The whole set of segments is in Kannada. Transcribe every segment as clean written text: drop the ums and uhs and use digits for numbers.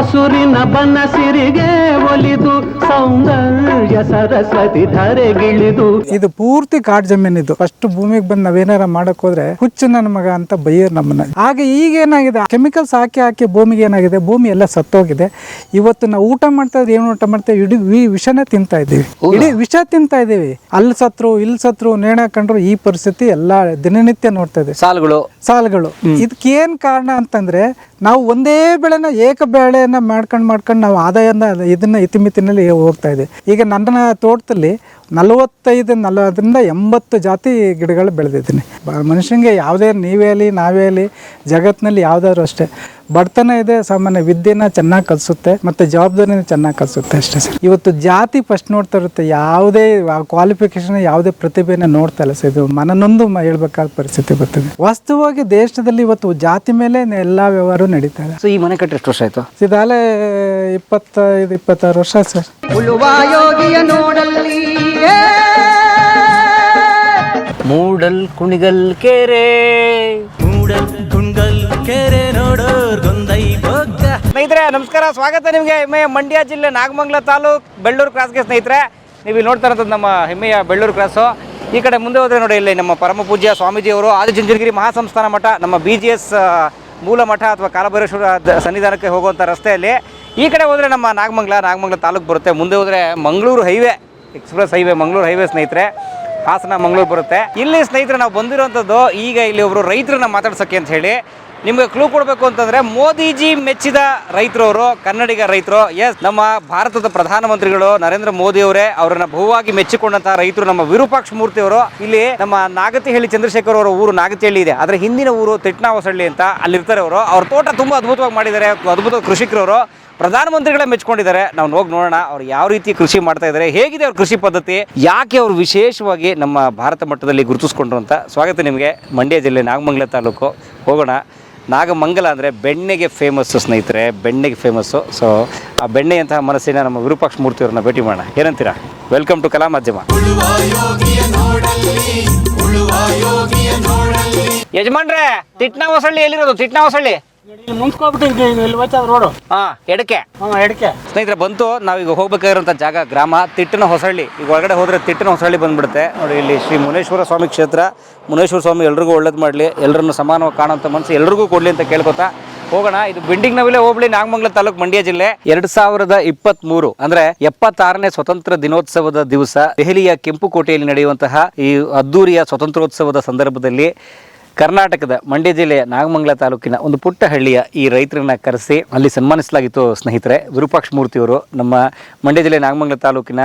ಹಸುರಿನ ಬನಸಿರಿಗೆ ಒಲಿದು ಸೌಂದರ್ಯ ಸರಸ್ವತಿ ಧರೆಗಿಳಿದು. ಇದು ಪೂರ್ತಿ ಕಾಡು ಜಮೀನಿದು. ಫಸ್ಟ್ ಭೂಮಿಗೆ ಬಂದು ನಾವೇನಾರ ಮಾಡಕ್ ಹೋದ್ರೆ ಹುಚ್ಚು ನನ್ನ ಮಗ ಅಂತ ಬೈಯರ್ ನಮ್ಮನ್ನ. ಹಾಗೆ ಈಗ ಏನಾಗಿದೆ, ಕೆಮಿಕಲ್ಸ್ ಹಾಕಿ ಭೂಮಿಗೆ ಏನಾಗಿದೆ, ಭೂಮಿ ಎಲ್ಲ ಸತ್ತೋಗಿದೆ. ಇವತ್ತು ನಾವು ಊಟ ಮಾಡ್ತಾ ಇದ್ದೀವಿ, ಏನು ಊಟ ಮಾಡ್ತಾ ಇಡೀ ವಿಷನೇ ತಿಂತಾ ಇದ್ದೀವಿ, ಇಡೀ ವಿಷ ತಿಂತಾ ಇದ್ದೀವಿ. ಅಲ್ಲಿ ಸತ್ರು ಇಲ್ಲಿ ಸತ್ರು ನೇಣ ಹಾಕೊಂಡ್ರು ಈ ಪರಿಸ್ಥಿತಿ ಎಲ್ಲ ದಿನನಿತ್ಯ ನೋಡ್ತಾ ಇದೆ. ಸಾಲುಗಳು ಇದಕ್ಕೇನ್ ಕಾರಣ ಅಂತಂದ್ರೆ ನಾವು ಒಂದೇ ಬೆಳೆನ ಏಕ ಬೆಳೆಯನ್ನ ಮಾಡ್ಕೊಂಡು ನಾವು ಆದಾಯನ ಇದನ್ನ ಇತಿಮಿತಿನಲ್ಲಿ ಹೋಗ್ತಾ ಇದೆ. ಈಗ ನನ್ನ ತೋಟದಲ್ಲಿ 45 80 ಜಾತಿ ಗಿಡಗಳು ಬೆಳೆದಿದ್ದೀನಿ. ಮನುಷ್ಯನಿಗೆ ಯಾವುದೇ ನೀವೇ ಆಗಲಿ ನಾವೇ ಆಗಲಿ ಜಗತ್ತಿನಲ್ಲಿ ಯಾವುದಾದ್ರು ಅಷ್ಟೇ ಬಡತನ ಇದೆ, ಸಾಮಾನ್ಯ ವಿದ್ಯೆನ ಚೆನ್ನಾಗಿ ಕಲಿಸುತ್ತೆ ಮತ್ತು ಜವಾಬ್ದಾರಿನ ಚೆನ್ನಾಗಿ ಕಲಿಸುತ್ತೆ ಅಷ್ಟೇ ಸರ್. ಇವತ್ತು ಜಾತಿ ಫಸ್ಟ್ ನೋಡ್ತಾ ಇರುತ್ತೆ, ಯಾವುದೇ ಕ್ವಾಲಿಫಿಕೇಶನ್ ಯಾವುದೇ ಪ್ರತಿಭೆನ ನೋಡ್ತಾ ಇಲ್ಲ ಸರ್. ಇದು ಮನನೊಂದು ಹೇಳ್ಬೇಕಾದ ಪರಿಸ್ಥಿತಿ ಬರ್ತದೆ. ವಾಸ್ತವವಾಗಿ ದೇಶದಲ್ಲಿ ಇವತ್ತು ಜಾತಿ ಮೇಲೆ ಎಲ್ಲ ವ್ಯವಹಾರ ನಡೀತಾ ಇದೆ. ಈ ಮನೆ ಕಟ್ಟಿ ಎಷ್ಟು ವರ್ಷ ಆಯ್ತು? ಇದಾಲೆ 25-26 ವರ್ಷ ಸರ್. ಮೂಡಲ್ ಕುಣಿಗಲ್ ಕೆರೆ ಸ್ನೇಹಿತರೆ ನಮಸ್ಕಾರ, ಸ್ವಾಗತ ನಿಮಗೆ ಹೆಮ್ಮೆಯ ಮಂಡ್ಯ ಜಿಲ್ಲೆ ನಾಗಮಂಗಲ ತಾಲೂಕ್ ಬೆಳ್ಳೂರು ಕ್ರಾಸ್ಗೆ. ಸ್ನೇಹಿತರೆ ನೀವು ಇಲ್ಲಿ ನೋಡ್ತಾ ಇರೋದು ನಮ್ಮ ಹೆಮ್ಮೆಯ ಬೆಳ್ಳೂರು ಕ್ರಾಸು. ಈ ಕಡೆ ಮುಂದೆ ಹೋದರೆ ನೋಡಿ, ಇಲ್ಲಿ ನಮ್ಮ ಪರಮ ಪೂಜ್ಯ ಸ್ವಾಮೀಜಿಯವರು ಆದಿಚುಂಚನಗಿರಿ ಮಹಾಸಂಸ್ಥಾನ ಮಠ, ನಮ್ಮ BGS ಮೂಲ ಮಠ ಅಥವಾ ಕಾಲಭೈರೇಶ್ವರ ಸನ್ನಿಧಾನಕ್ಕೆ ಹೋಗುವಂಥ ರಸ್ತೆಯಲ್ಲಿ. ಈ ಕಡೆ ಹೋದರೆ ನಮ್ಮ ನಾಗಮಂಗಲ ತಾಲೂಕು ಬರುತ್ತೆ. ಮುಂದೆ ಹೋದರೆ Mangaluru highway, express highway, Mangaluru highway ಸ್ನೇಹಿತರೆ, ಹಾಸನ ಮಂಗಳೂರು ಬರುತ್ತೆ. ಇಲ್ಲಿ ಸ್ನೇಹಿತರೆ ನಾವು ಬಂದಿರೋಂಥದ್ದು ಈಗ ಇಲ್ಲಿ ಒಬ್ಬರು ರೈತರನ್ನ ಮಾತಾಡ್ಸೋಕ್ಕೆ ಅಂತ ಹೇಳಿ. ನಿಮಗೆ ಕ್ಲೂ ಕೊಡಬೇಕು ಅಂತಂದರೆ, ಮೋದಿಜಿ ಮೆಚ್ಚಿದ ರೈತರವರು, ಕನ್ನಡಿಗ ರೈತರು. ಎಸ್, ನಮ್ಮ ಭಾರತದ ಪ್ರಧಾನಮಂತ್ರಿಗಳು ನರೇಂದ್ರ ಮೋದಿ ಅವರೇ ಅವರನ್ನ ಬಹುವಾಗಿ ಮೆಚ್ಚಿಕೊಂಡಂತಹ ರೈತರು ನಮ್ಮ ವಿರೂಪಾಕ್ಷ ಮೂರ್ತಿ ಅವರು. ಇಲ್ಲಿ ನಮ್ಮ ನಾಗತಿಹಳ್ಳಿ ಚಂದ್ರಶೇಖರ್ ಅವರ ಊರು ನಾಗತಿಹಳ್ಳಿ ಇದೆ, ಅದರ ಹಿಂದಿನ ಊರು ತಿಟ್ನಾವಸಳ್ಳಿ ಅಂತ, ಅಲ್ಲಿರ್ತಾರೆ ಅವರು. ಅವ್ರ ತೋಟ ತುಂಬ ಅದ್ಭುತವಾಗಿ ಮಾಡಿದ್ದಾರೆ, ಅದ್ಭುತ ಕೃಷಿಕರವರು. ಪ್ರಧಾನಮಂತ್ರಿಗಳೇ ಮೆಚ್ಕೊಂಡಿದ್ದಾರೆ. ನಾವು ಹೋಗಿ ನೋಡೋಣ ಅವ್ರು ಯಾವ ರೀತಿ ಕೃಷಿ ಮಾಡ್ತಾ ಇದ್ದಾರೆ, ಹೇಗಿದೆ ಅವ್ರ ಕೃಷಿ ಪದ್ಧತಿ, ಯಾಕೆ ಅವರು ವಿಶೇಷವಾಗಿ ನಮ್ಮ ಭಾರತ ಮಟ್ಟದಲ್ಲಿ ಗುರುತಿಸ್ಕೊಂಡ್ರು ಅಂತ. ಸ್ವಾಗತ ನಿಮಗೆ ಮಂಡ್ಯ ಜಿಲ್ಲೆ ನಾಗಮಂಗಲ ತಾಲೂಕು. ಹೋಗೋಣ. ನಾಗಮಂಗಲ ಅಂದರೆ ಬೆಣ್ಣೆಗೆ ಫೇಮಸ್ಸು ಸ್ನೇಹಿತರೆ, ಬೆಣ್ಣೆಗೆ ಫೇಮಸ್ಸು. ಸೊ ಆ ಬೆಣ್ಣೆಯಂತಹ ಮನಸ್ಸಿನ ನಮ್ಮ ವಿರೂಪಾಕ್ಷ ಮೂರ್ತಿಯವ್ರನ್ನ ಭೇಟಿ ಮಾಡೋಣ. ಏನಂತೀರಾ? ವೆಲ್ಕಮ್ ಟು ಕಲಾ ಮಾಧ್ಯಮ. ಯಜಮಾನ್ರೆ, ತಿಟ್ನಾವಸಳ್ಳಿ ಎಲ್ಲಿರೋದು? ತಿಟ್ನಾವಸಳ್ಳಿ ಎಡಕ್ಕೆ ಸ್ನೇಹಿತರೆ ಬಂತು. ನಾವೀಗ ಹೋಗ್ಬೇಕಾಗಿರೋಂಥ ಜಾಗ ಗ್ರಾಮ ತಿಟ್ಟನ ಹೊಸಳ್ಳಿ. ಈಗ ಒಳಗಡೆ ಹೋದರೆ ತಿಟ್ಟನ ಹೊಸಳ್ಳಿ ಬಂದ್ಬಿಡುತ್ತೆ ನೋಡಿ. ಇಲ್ಲಿ ಶ್ರೀ ಮುನೇಶ್ವರ ಸ್ವಾಮಿ ಕ್ಷೇತ್ರ. ಮುನೇಶ್ವರ ಸ್ವಾಮಿ ಎಲ್ರಿಗೂ ಒಳ್ಳೇದು ಮಾಡಲಿ, ಎಲ್ಲರನ್ನು ಸಮಾನವಾಗಿ ಕಾಣುವಂಥ ಮನಸ್ಸು ಎಲ್ರಿಗೂ ಕೊಡಲಿ ಅಂತ ಕೇಳ್ಕೊತಾ ಹೋಗೋಣ. ಇದು ಬಿಂಡಿಗ್ನವಿಲೆ ಹೋಬಳಿ, ನಾಗಮಂಗಲ ತಾಲೂಕು, ಮಂಡ್ಯ ಜಿಲ್ಲೆ. 2023 ಅಂದ್ರೆ 76ನೇ ಸ್ವತಂತ್ರ ದಿನೋತ್ಸವದ ದಿವಸ ದೆಹಲಿಯ ಕೆಂಪುಕೋಟೆಯಲ್ಲಿ ನಡೆಯುವಂತಹ ಈ ಅದ್ದೂರಿಯ ಸ್ವತಂತ್ರೋತ್ಸವದ ಸಂದರ್ಭದಲ್ಲಿ ಕರ್ನಾಟಕದ ಮಂಡ್ಯ ಜಿಲ್ಲೆಯ ನಾಗಮಂಗಲ ತಾಲೂಕಿನ ಒಂದು ಪುಟ್ಟ ಹಳ್ಳಿಯ ಈ ರೈತರನ್ನ ಕರೆಸಿ ಅಲ್ಲಿ ಸನ್ಮಾನಿಸಲಾಗಿತ್ತು ಸ್ನೇಹಿತರೆ. ವಿರೂಪಾಕ್ಷ ಮೂರ್ತಿಯವರು ನಮ್ಮ ಮಂಡ್ಯ ಜಿಲ್ಲೆ ನಾಗಮಂಗಲ ತಾಲೂಕಿನ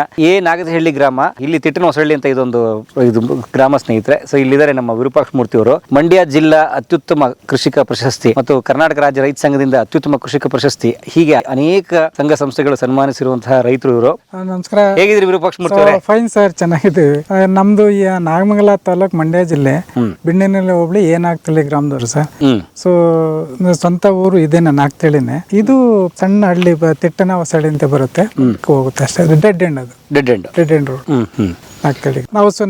ನಾಗದಹಳ್ಳಿ ಗ್ರಾಮ, ಇಲ್ಲಿ ತಿಟ್ಟನ ಹೊಸಳ್ಳಿ ಅಂತ ಇದು ಗ್ರಾಮ ಸ್ನೇಹಿತರೆ. ಸೊ ಇಲ್ಲಿದ್ದಾರೆ ನಮ್ಮ ವಿರೂಪಾಕ್ಷ ಮೂರ್ತಿಯವರು. ಮಂಡ್ಯ ಜಿಲ್ಲಾ ಅತ್ಯುತ್ತಮ ಕೃಷಿಕ ಪ್ರಶಸ್ತಿ ಮತ್ತು ಕರ್ನಾಟಕ ರಾಜ್ಯ ರೈತ ಸಂಘದಿಂದ ಅತ್ಯುತ್ತಮ ಕೃಷಿಕ ಪ್ರಶಸ್ತಿ, ಹೀಗೆ ಅನೇಕ ಸಂಘ ಸಂಸ್ಥೆಗಳು ಸನ್ಮಾನಿಸಿರುವಂತಹ ರೈತರು ಇವರು. ನಮಸ್ಕಾರ, ಹೇಗಿದ್ರಿ ವಿರೂಪಾಕ್ಷ ಮೂರ್ತಿ ಅವರೇ? ಫೈನ್ ಸರ್, ಚೆನ್ನಾಗಿದ್ದೀವಿ. ನಮ್ದು ಈ ನಾಗಮಂಗಲ ತಾಲೂಕು ಮಂಡ್ಯ ಜಿಲ್ಲೆ ಬಿಂಡಿನಲ್ಲಿ ಹೋಬಳಿ ಏನಾಗ್ತಳಿ ಗ್ರಾಮದವರು ಸರ್. ಸೊ ಸ್ವಂತ ಊರು ಇದೆ ನನ್ನ ನಾಗ್ತಳಿನೇ. ಇದು ಸಣ್ಣ ಹಳ್ಳಿ, ತಿಟ್ಟನ ಹೊಸಳ್ಳಿ ಅಂತ ಬರುತ್ತೆ, ಹೋಗುತ್ತೆ ಅಷ್ಟೇ. ಡೆಡ್ ಎಂಡ್, ಅದು ಡೆಡ್ ಎಂಡ್ ರೋಡ್ ನಾಗ್ತಳಿ.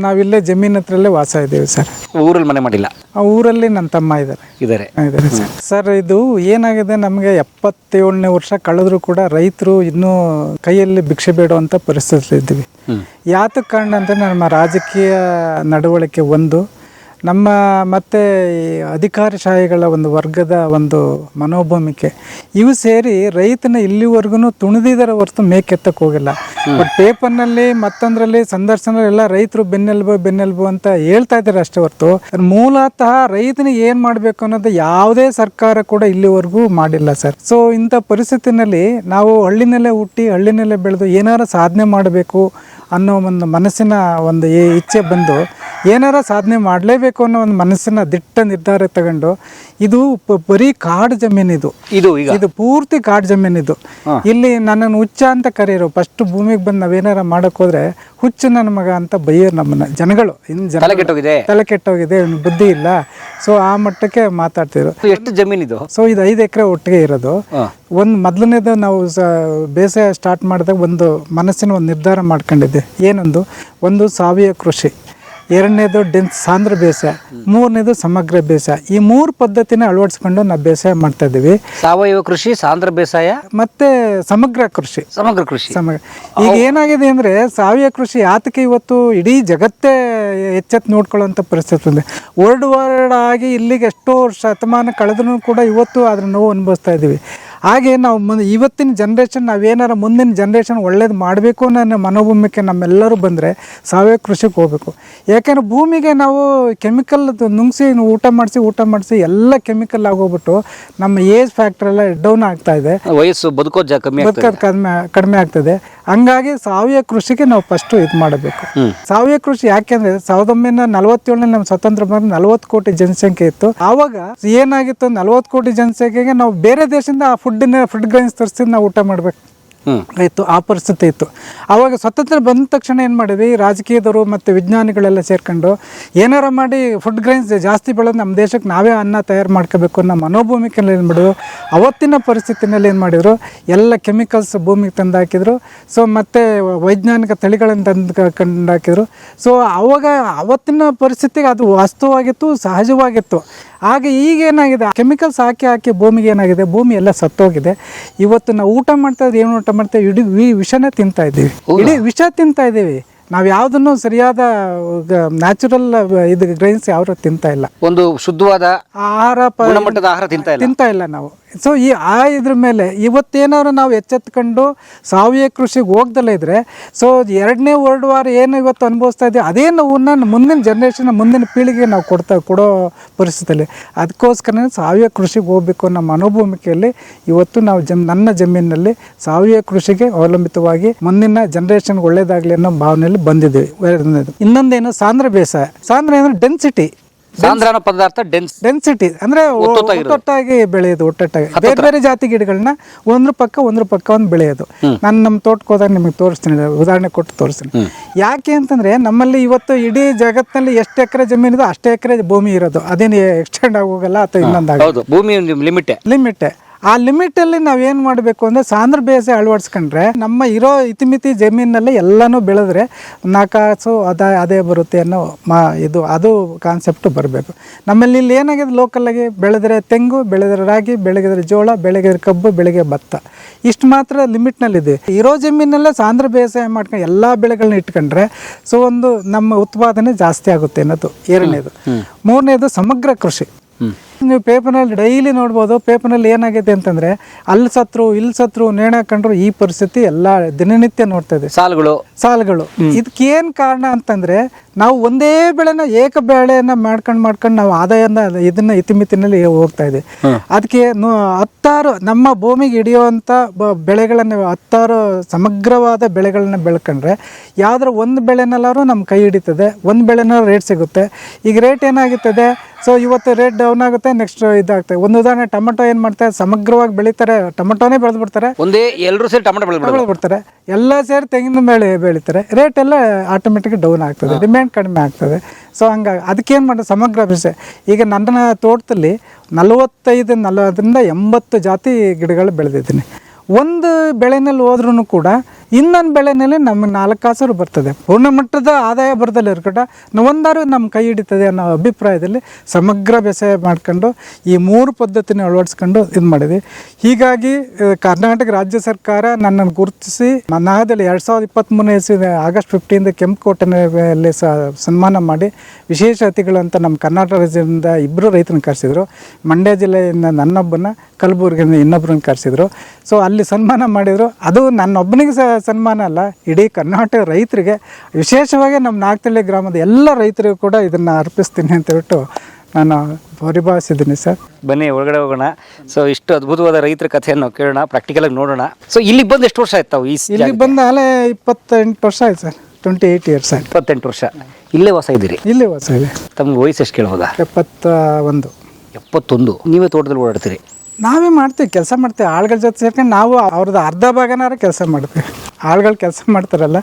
ನಾವಿಲ್ಲೇ ಜಮೀನ್ ಹತ್ರಲ್ಲೇ ವಾಸ ಇದ್ದೀವಿ ಸರ್. ಊರಲ್ಲಿ ಮನೆ ಮಾಡಿಲ್ಲ? ಆ ಊರಲ್ಲಿ ನನ್ನ ತಮ್ಮ ಇದ್ದಾರೆ ಸರ್. ಇದು ಏನಾಗಿದೆ, ನಮಗೆ 77ನೇ ವರ್ಷ ಕಳೆದ್ರು ಕೂಡ ರೈತರು ಇನ್ನೂ ಕೈಯಲ್ಲಿ ಭಿಕ್ಷೆ ಬೇಡುವಂತ ಪರಿಸ್ಥಿತಿ ಇದ್ದೀವಿ. ಯಾತಕ್ಕೆ ಕಾರಣ ಅಂತ ನಮ್ಮ ರಾಜಕೀಯ ನಡವಳಿಕೆ ಒಂದು, ನಮ್ಮ ಮತ್ತು ಅಧಿಕಾರಶಾಹಿಗಳ ಒಂದು ವರ್ಗದ ಒಂದು ಮನೋಭೂಮಿಕೆ, ಇವು ಸೇರಿ ರೈತನ ಇಲ್ಲಿವರೆಗೂ ತುಣಿದಿದ್ದಾರೆ ಹೊರತು ಮೇಕೆತ್ತಕ್ಕೆ ಹೋಗಿಲ್ಲ. ಬಟ್ ಪೇಪರ್ನಲ್ಲಿ ಮತ್ತೊಂದರಲ್ಲಿ ಸಂದರ್ಶನಲ್ಲ ರೈತರು ಬೆನ್ನೆಲುಬು ಅಂತ ಹೇಳ್ತಾ ಇದ್ದಾರೆ ಅಷ್ಟೇ ಹೊರತು ಮೂಲತಃ ರೈತನಿಗೆ ಏನು ಮಾಡಬೇಕು ಅನ್ನೋದು ಯಾವುದೇ ಸರ್ಕಾರ ಕೂಡ ಇಲ್ಲಿವರೆಗೂ ಮಾಡಿಲ್ಲ ಸರ್. ಸೊ ಇಂಥ ಪರಿಸ್ಥಿತಿನಲ್ಲಿ ನಾವು ಹಳ್ಳಿನಲ್ಲೇ ಹುಟ್ಟಿ ಹಳ್ಳಿನಲ್ಲೇ ಬೆಳೆದು ಏನಾರ ಸಾಧನೆ ಮಾಡಬೇಕು ಅನ್ನೋ ಒಂದು ಮನಸ್ಸಿನ ಒಂದು ಇಚ್ಛೆ ಬಂದು ಏನಾರ ಸಾಧನೆ ಮಾಡಲೇಬೇಕು ಅನ್ನೋ ಒಂದು ಮನಸ್ಸಿನ ದಿಟ್ಟ ನಿರ್ಧಾರ ತಗೊಂಡು, ಇದು ಬರೀ ಕಾಡು ಜಮೀನಿದು, ಇದು ಪೂರ್ತಿ ಕಾಡು ಜಮೀನಿದು. ಇಲ್ಲಿ ನನ್ನನ್ನು ಹುಚ್ಚ ಅಂತ ಕರೆಯೋರು. ಫಸ್ಟ್ ಭೂಮಿಗೆ ಬಂದು ನಾವೇನಾರ ಮಾಡಕ್ ಹೋದ್ರೆ ಹುಚ್ಚು ನನ್ನ ಮಗ ಅಂತ ಬೈಯೋರು ನಮ್ಮನ್ನ ಜನಗಳು. ತಲೆ ಕೆಟ್ಟೋಗಿದೆ, ಬುದ್ಧಿ ಇಲ್ಲ. ಸೊ ಆ ಮಟ್ಟಕ್ಕೆ ಮಾತಾಡ್ತಿದ್ರು. ಎಷ್ಟು ಜಮೀನಿದು? ಸೊ ಇದು 5 ಎಕರೆ ಒಟ್ಟಿಗೆ ಇರೋದು. ಒಂದು ಮೊದಲನೇದು ನಾವು ಬೇಸಾಯ ಸ್ಟಾರ್ಟ್ ಮಾಡಿದಾಗ ಒಂದು ಮನಸ್ಸಿನ ಒಂದು ನಿರ್ಧಾರ ಮಾಡ್ಕೊಂಡಿದ್ದೆ. ಏನೊಂದು ಸಾವಯವ ಕೃಷಿ. ಎರಡನೇದು ಡೆನ್ಸ್ ಸಾಂದ್ರ ಬೇಸಾಯ, ಮೂರನೇದು ಸಮಗ್ರ ಬೇಸಾಯ. ಈ 3 ಪದ್ಧತಿನ ಅಳವಡಿಸ್ಕೊಂಡು ನಾವು ಬೇಸಾಯ ಮಾಡ್ತಾ ಇದ್ದೀವಿ. ಸಾವಯವ ಕೃಷಿ, ಸಾಂದ್ರ ಬೇಸಾಯ ಮತ್ತೆ ಸಮಗ್ರ ಕೃಷಿ. ಈಗ ಏನಾಗಿದೆ ಅಂದ್ರೆ ಸಾವಯವ ಕೃಷಿ ಯಾತಕ್ಕೆ ಇವತ್ತು ಇಡೀ ಜಗತ್ತೇ ಎಚ್ಚೆತ್ತು ನೋಡ್ಕೊಳ್ಳುವಂಥ ಪರಿಸ್ಥಿತಿ ಇದೆ. ವರ್ಲ್ಡ್ ಆಗಿ ಇಲ್ಲಿಗೆ ಎಷ್ಟೋ ಶತಮಾನ ಕಳೆದ್ರೂ ಕೂಡ ಇವತ್ತು ಅದ್ರ ನೋವು ಅನುಭವಿಸ್ತಾ ಇದ್ದೀವಿ. ಹಾಗೆ ನಾವು ಇವತ್ತಿನ ಜನ್ರೇಷನ್ ನಾವೇನಾರ ಮುಂದಿನ ಜನ್ರೇಷನ್ ಒಳ್ಳೇದು ಮಾಡಬೇಕು ಅನ್ನೋ ಮನೋಭೂಮಿಕೆ ನಮ್ಮೆಲ್ಲರೂ ಬಂದರೆ ಸಾವಯವ ಕೃಷಿಗೆ ಹೋಗಬೇಕು. ಯಾಕೆಂದರೆ ಭೂಮಿಗೆ ನಾವು ಕೆಮಿಕಲ್ ನುಂಗಿಸಿ ಊಟ ಮಾಡಿಸಿ ಎಲ್ಲ ಕೆಮಿಕಲ್ ಆಗೋಗ್ಬಿಟ್ಟು ನಮ್ಮ ಏಜ್ ಫ್ಯಾಕ್ಟರ್ ಎಲ್ಲ ಡೌನ್ ಆಗ್ತಾ ಇದೆ, ವಯಸ್ಸು ಬದುಕೋದು ಕಡಿಮೆ ಆಗ್ತದೆ. ಹಂಗಾಗಿ ಸಾವಯವ ಕೃಷಿಗೆ ನಾವು ಫಸ್ಟ್ ಇದು ಮಾಡಬೇಕು. ಸಾವಯವ ಕೃಷಿ ಯಾಕೆಂದ್ರೆ 1947 ನಮ್ಮ ಸ್ವತಂತ್ರ ಬಂದ 40 ಕೋಟಿ ಜನಸಂಖ್ಯೆ ಇತ್ತು. ಆವಾಗ ಏನಾಗಿತ್ತು, 40 ಕೋಟಿ ಜನಸಂಖ್ಯೆಗೆ ನಾವು ಬೇರೆ ದೇಶದಿಂದ ಆ ಫುಡ್ ಗ್ರೈನ್ಸ್ ತರಿಸಿ ನಾವು ಊಟ ಮಾಡ್ಬೇಕು ಇತ್ತು, ಆ ಪರಿಸ್ಥಿತಿ ಇತ್ತು. ಆವಾಗ ಸ್ವತಂತ್ರ ಬಂದ ತಕ್ಷಣ ಏನು ಮಾಡಿದ್ವಿ, ರಾಜಕೀಯದವರು ಮತ್ತು ವಿಜ್ಞಾನಿಗಳೆಲ್ಲ ಸೇರ್ಕೊಂಡು ಏನಾರ ಮಾಡಿ ಫುಡ್ ಗ್ರೈನ್ಸ್ ಜಾಸ್ತಿ ಬೆಳೆದು ನಮ್ಮ ದೇಶಕ್ಕೆ ನಾವೇ ಅನ್ನ ತಯಾರು ಮಾಡ್ಕೋಬೇಕು ಅನ್ನೋ ಮನೋಭೂಮಿಕೆಯಲ್ಲಿ ಏನು ಮಾಡಿದ್ರು. ಅವತ್ತಿನ ಪರಿಸ್ಥಿತಿನಲ್ಲಿ ಏನು ಮಾಡಿದರು, ಎಲ್ಲ ಕೆಮಿಕಲ್ಸ್ ಭೂಮಿಗೆ ತಂದು ಹಾಕಿದ್ರು. ಸೊ ಮತ್ತು ವೈಜ್ಞಾನಿಕ ತಳಿಗಳನ್ನು ತಂದು ಹಾಕಿದ್ರು. ಸೊ ಆವಾಗ ಅವತ್ತಿನ ಪರಿಸ್ಥಿತಿಗೆ ಅದು ವಾಸ್ತವವಾಗಿತ್ತು, ಸಹಜವಾಗಿತ್ತು. ಹಾಗೆ ಈಗೇನಾಗಿದೆ, ಕೆಮಿಕಲ್ಸ್ ಹಾಕಿ ಭೂಮಿಗೆ ಏನಾಗಿದೆ, ಭೂಮಿ ಎಲ್ಲ ಸತ್ತೋಗಿದೆ. ಇವತ್ತು ನಾವು ಊಟ ಮಾಡ್ತಾ ಇದ್ದೀವಿ, ಏನು ಊಟ ಮಾಡ್ತೇವೆ, ಇಡೀ ವಿಷನೇ ತಿಂತಾ ಇದ್ದೀವಿ, ಇಡೀ ವಿಷ ತಿಂತಾ ಇದ್ದೀವಿ. ನಾವು ಯಾವುದನ್ನು ಸರಿಯಾದ ನ್ಯಾಚುರಲ್ ಇದು ಗ್ರೈನ್ಸ್ ಯಾವ ತಿಂತಾ ಇಲ್ಲ, ಒಂದು ಶುದ್ಧವಾದ ಆಹಾರ ಗುಣಮಟ್ಟದ ಆಹಾರ ತಿಂತಾ ಇಲ್ಲ ನಾವು. ಸೊ ಇದ್ರ ಮೇಲೆ ಇವತ್ತೇನಾದ್ರು ನಾವು ಎಚ್ಚೆತ್ಕೊಂಡು ಸಾವಯವ ಕೃಷಿಗೆ ಹೋಗ್ದಲ್ಲೇ ಇದ್ರೆ, ಸೊ 2ನೇ ವರ್ಲ್ಡ್ ವಾರ್ ಏನು ಇವತ್ತು ಅನುಭವಿಸ್ತಾ ಇದ್ದೀವಿ ಅದೇ ನೋವನ್ನ ಮುಂದಿನ ಜನ್ರೇಷನ್, ಮುಂದಿನ ಪೀಳಿಗೆಗೆ ನಾವು ಕೊಡೋ ಪರಿಸ್ಥಿತಿಯಲ್ಲಿ. ಅದಕ್ಕೋಸ್ಕರ ಸಾವಯವ ಕೃಷಿಗೆ ಹೋಗ್ಬೇಕು ಅನ್ನೋ ಮನೋಭೂಮಿಕೆಯಲ್ಲಿ ಇವತ್ತು ನಾವು ನನ್ನ ಜಮೀನಿನಲ್ಲಿ ಸಾವಯವ ಕೃಷಿಗೆ ಅವಲಂಬಿತವಾಗಿ ಮುಂದಿನ ಜನ್ರೇಷನ್ಗೆ ಒಳ್ಳೇದಾಗಲಿ ಅನ್ನೋ ಭಾವನೆಯಲ್ಲಿ ಬಂದಿದ್ದೀವಿ. ಇನ್ನೊಂದೇನು ಸಾಂದ್ರ ಬೇಸಾಯ. ಸಾಂದ್ರ ಅಂದರೆ ಡೆನ್ಸಿಟಿ. ಸಾಂದ್ರನ ಪದಾರ್ಥ ಡೆನ್ಸಿಟಿ ಅಂದ್ರೆ ಒಟ್ಟೊಟ್ಟಾಗಿ ಬೆಳೆಯೋದು, ಒಟ್ಟೊಟ್ಟಾಗಿ ಬೇರೆ ಬೇರೆ ಜಾತಿ ಗಿಡಗಳನ್ನ ಒಂದ್ರ ಪಕ್ಕ ಒಂದು ಬೆಳೆಯೋದು. ನಾನು ನಮ್ಮ ತೋಟಕ್ಕೆ ಹೋದಾಗ ನಿಮಗೆ ತೋರಿಸ್ತೀನಿ, ಉದಾಹರಣೆ ಕೊಟ್ಟು ತೋರಿಸ್ತೀನಿ. ಯಾಕೆ ಅಂತಂದ್ರೆ ನಮ್ಮಲ್ಲಿ ಇವತ್ತು ಇಡೀ ಜಗತ್ತಿನಲ್ಲಿ ಎಷ್ಟು ಎಕರೆ ಜಮೀನಿದೆ ಅಷ್ಟೇ ಎಕರೆ ಭೂಮಿ ಇರೋದು, ಅದೇನು ಎಕ್ಸ್ಟೆಂಡ್ ಆಗೋಗಲ್ಲ ಅಥವಾ ಇನ್ನೊಂದಾಗ ಭೂಮಿ ಲಿಮಿಟ್. ಆ ಲಿಮಿಟಲ್ಲಿ ನಾವೇನು ಮಾಡಬೇಕು ಅಂದರೆ ಸಾಂದ್ರ ಬೇಸಾಯ ಅಳವಡಿಸ್ಕೊಂಡ್ರೆ ನಮ್ಮ ಇರೋ ಇತಿಮಿತಿ ಜಮೀನಲ್ಲಿ ಎಲ್ಲನೂ ಬೆಳೆದ್ರೆ 4 ಕಾಸು ಅದೇ ಬರುತ್ತೆ ಅನ್ನೋ ಅದು ಕಾನ್ಸೆಪ್ಟು ಬರಬೇಕು. ನಮ್ಮಲ್ಲಿ ಇಲ್ಲಿ ಏನಾಗಿದೆ, ಲೋಕಲ್ಲಾಗಿ ಬೆಳೆದ್ರೆ ತೆಂಗು, ಬೆಳೆದ್ರೆ ರಾಗಿ, ಬೆಳೆಗಿದ್ರೆ ಜೋಳ, ಬೆಳೆಗಿದ್ರೆ ಕಬ್ಬು, ಬೆಳೆಗೆ ಭತ್ತ, ಇಷ್ಟು ಮಾತ್ರ ಲಿಮಿಟ್ನಲ್ಲಿದೆ. ಇರೋ ಜಮೀನಲ್ಲೇ ಸಾಂದ್ರ ಬೇಸಾಯ ಮಾಡ್ಕೊಂಡು ಎಲ್ಲ ಬೆಳೆಗಳನ್ನ ಇಟ್ಕೊಂಡ್ರೆ ಸೊ ನಮ್ಮ ಉತ್ಪಾದನೆ ಜಾಸ್ತಿ ಆಗುತ್ತೆ ಅನ್ನೋದು ಎರಡನೇದು. ಮೂರನೇದು ಸಮಗ್ರ ಕೃಷಿ. ನೀವು ಪೇಪರ್ನಲ್ಲಿ ಡೈಲಿ ನೋಡ್ಬೋದು, ಪೇಪರ್ನಲ್ಲಿ ಏನಾಗಿದೆ ಅಂತಂದರೆ ಅಲ್ಲಿ ಸತ್ರು ನೇಣು ಹಾಕೊಂಡ್ರು ಈ ಪರಿಸ್ಥಿತಿ ಎಲ್ಲ ದಿನನಿತ್ಯ ನೋಡ್ತಾ ಇದೆ. ಸಾಲುಗಳು ಇದಕ್ಕೇನು ಕಾರಣ ಅಂತಂದರೆ ನಾವು ಒಂದೇ ಬೆಳೆನ ಏಕ ಬೆಳೆಯನ್ನ ಮಾಡ್ಕೊಂಡು ನಾವು ಆದಾಯನ ಇದನ್ನ ಇತಿಮಿತಿನಲ್ಲಿ ಹೋಗ್ತಾ ಇದೆ. ಅದಕ್ಕೆ 10 ನಮ್ಮ ಭೂಮಿಗೆ ಹಿಡಿಯುವಂಥ ಬೆಳೆಗಳನ್ನು 10 ಸಮಗ್ರವಾದ ಬೆಳೆಗಳನ್ನ ಬೆಳ್ಕೊಂಡ್ರೆ ಯಾವ್ದಾರ ಒಂದು ಬೆಳೆನಲ್ಲಾರು ನಮ್ಮ ಕೈ ಹಿಡಿತದೆ, ಒಂದು ಬೆಳೆನ ರೇಟ್ ಸಿಗುತ್ತೆ. ಈಗ ರೇಟ್ ಏನಾಗುತ್ತದೆ, ಸೊ ಇವತ್ತು ರೇಟ್ ಡೌನ್ ಆಗುತ್ತೆ, ನೆಕ್ಸ್ಟ್ ಇದಾಗ್ತದೆ. ಒಂದು ಉದಾಹರಣೆ, ಟೊಮೆಟೊ ಏನು ಮಾಡ್ತಾರೆ, ಸಮಗ್ರವಾಗಿ ಬೆಳೀತಾರೆ, ಟೊಮೆಟೊನೇ ಬೆಳೆದ್ಬಿಡ್ತಾರೆ, ಎಲ್ಲರೂ ಸೇರಿ ಟೊಮೆಟೊ ಬೆಳೆದ್ಬಿಡ್ತಾರೆ, ಎಲ್ಲ ಸೇರಿ ತೆಂಗಿನ ಬೆಳೀತಾರೆ, ರೇಟ್ ಎಲ್ಲ ಆಟೋಮೆಟಿಕ್ ಡೌನ್ ಆಗ್ತದೆ, ಡಿಮ್ಯಾಂಡ್ ಕಡಿಮೆ ಆಗ್ತದೆ. ಸೊ ಹಂಗಾಗಿ ಅದಕ್ಕೇನು ಮಾಡೋದು, ಸಮಗ್ರ ಬೇಸಾಯ. ಈಗ ನನ್ನ ತೋಟದಲ್ಲಿ 45 80 ಜಾತಿ ಗಿಡಗಳು ಬೆಳೆದಿದ್ದೀನಿ. ಒಂದು ಬೆಳೆನಲ್ಲಿ ಹೋದ್ರೂ ಕೂಡ ಇನ್ನೊಂದು ಬೆಳೆನಲ್ಲಿ ನಮಗೆ 4 ಕಾಸರು ಬರ್ತದೆ, ಪೂರ್ಣ ಮಟ್ಟದ ಆದಾಯ ಬರ್ತದೆ ಇರ್ಕಟ ಒಂದಾರು ನಮ್ಮ ಕೈ ಹಿಡಿತದೆ ಅನ್ನೋ ಅಭಿಪ್ರಾಯದಲ್ಲಿ ಸಮಗ್ರ ಬೇಸಾಯ ಮಾಡ್ಕೊಂಡು ಈ 3 ಪದ್ಧತಿನ ಅಳವಡಿಸ್ಕೊಂಡು ಇದು ಮಾಡಿದ್ವಿ. ಹೀಗಾಗಿ ಕರ್ನಾಟಕ ರಾಜ್ಯ ಸರ್ಕಾರ ನನ್ನನ್ನು ಗುರುತಿಸಿ ನಾದಲ್ಲಿ 2023 ಇಸ್ವಿ ಆಗಸ್ಟ್ 15 ಕೆಂಪುಕೋಟೆಯಲ್ಲಿ ಸನ್ಮಾನ ಮಾಡಿ ವಿಶೇಷ ಅತಿಥಿಗಳಂತ ನಮ್ಮ ಕರ್ನಾಟಕ ರಾಜ್ಯದಿಂದ 2 ರೈತರನ್ನ ಕರೆಸಿದ್ರು. ಮಂಡ್ಯ ಜಿಲ್ಲೆಯಿಂದ ನನ್ನೊಬ್ಬನ, ಕಲಬುರಗಿಯಿಂದ ಇನ್ನೊಬ್ಬರನ್ನ ಕರೆಸಿದ್ರು. ಸೊ ಅಲ್ಲಿ ಸನ್ಮಾನ ಮಾಡಿದರು. ಅದು ನನ್ನೊಬ್ಬನಿಗೆ ಸನ್ಮಾನ ಅಲ್ಲ, ಇಡೀ ಕರ್ನಾಟಕ ರೈತರಿಗೆ, ವಿಶೇಷವಾಗಿ ನಮ್ಮ ನಾಗತಳ್ಳಿ ಗ್ರಾಮದ ಎಲ್ಲ ರೈತರಿಗೂ ಕೂಡ ಇದನ್ನು ಅರ್ಪಿಸ್ತೀನಿ ಅಂತ ಹೇಳ್ಬಿಟ್ಟು ನಾನು ಪರಿಭಾವಿಸಿದ್ದೀನಿ ಸರ್. ಬನ್ನಿ ಒಳಗಡೆ ಹೋಗೋಣ. ಸೊ ಇಷ್ಟು ಅದ್ಭುತವಾದ ರೈತರ ಕಥೆಯನ್ನು ಕೇಳೋಣ, ಪ್ರಾಕ್ಟಿಕಲ್ ಆಗಿ ನೋಡೋಣ. ಸೊ ಇಲ್ಲಿಗೆ ಬಂದು ಎಷ್ಟು ವರ್ಷ ಆಯ್ತು? ಇಲ್ಲಿಗೆ ಬಂದ ಅಲ್ಲೇ 28 ವರ್ಷ ಆಯ್ತು ಸರ್. 28 ಇಯರ್ಸ್ ಆಯ್ತು. 28 ವರ್ಷ ಇಲ್ಲೇ ವಾಸ ಇದ್ದೀರಿ? ಇಲ್ಲೇ ವಾಸ ಇದೆ. ತಮ್ಗೆ ವಯಸ್ಸು ಎಷ್ಟು ಕೇಳ್ಬೋದಾ? 71. ನೀವೇ ತೋಟದಲ್ಲಿ ಓಡಾಡ್ತೀರಿ? ನಾವೇ ಮಾಡ್ತೀವಿ, ಕೆಲಸ ಮಾಡ್ತೀವಿ. ಆಳುಗಳ ಜೊತೆ ಸೇರ್ಕೊಂಡು ನಾವು ಅವ್ರದ್ದು ಅರ್ಧ ಭಾಗನಾರ ಕೆಲಸ ಮಾಡ್ತೀವಿ. ಆಳುಗಳು ಕೆಲಸ ಮಾಡ್ತಾರಲ್ಲ,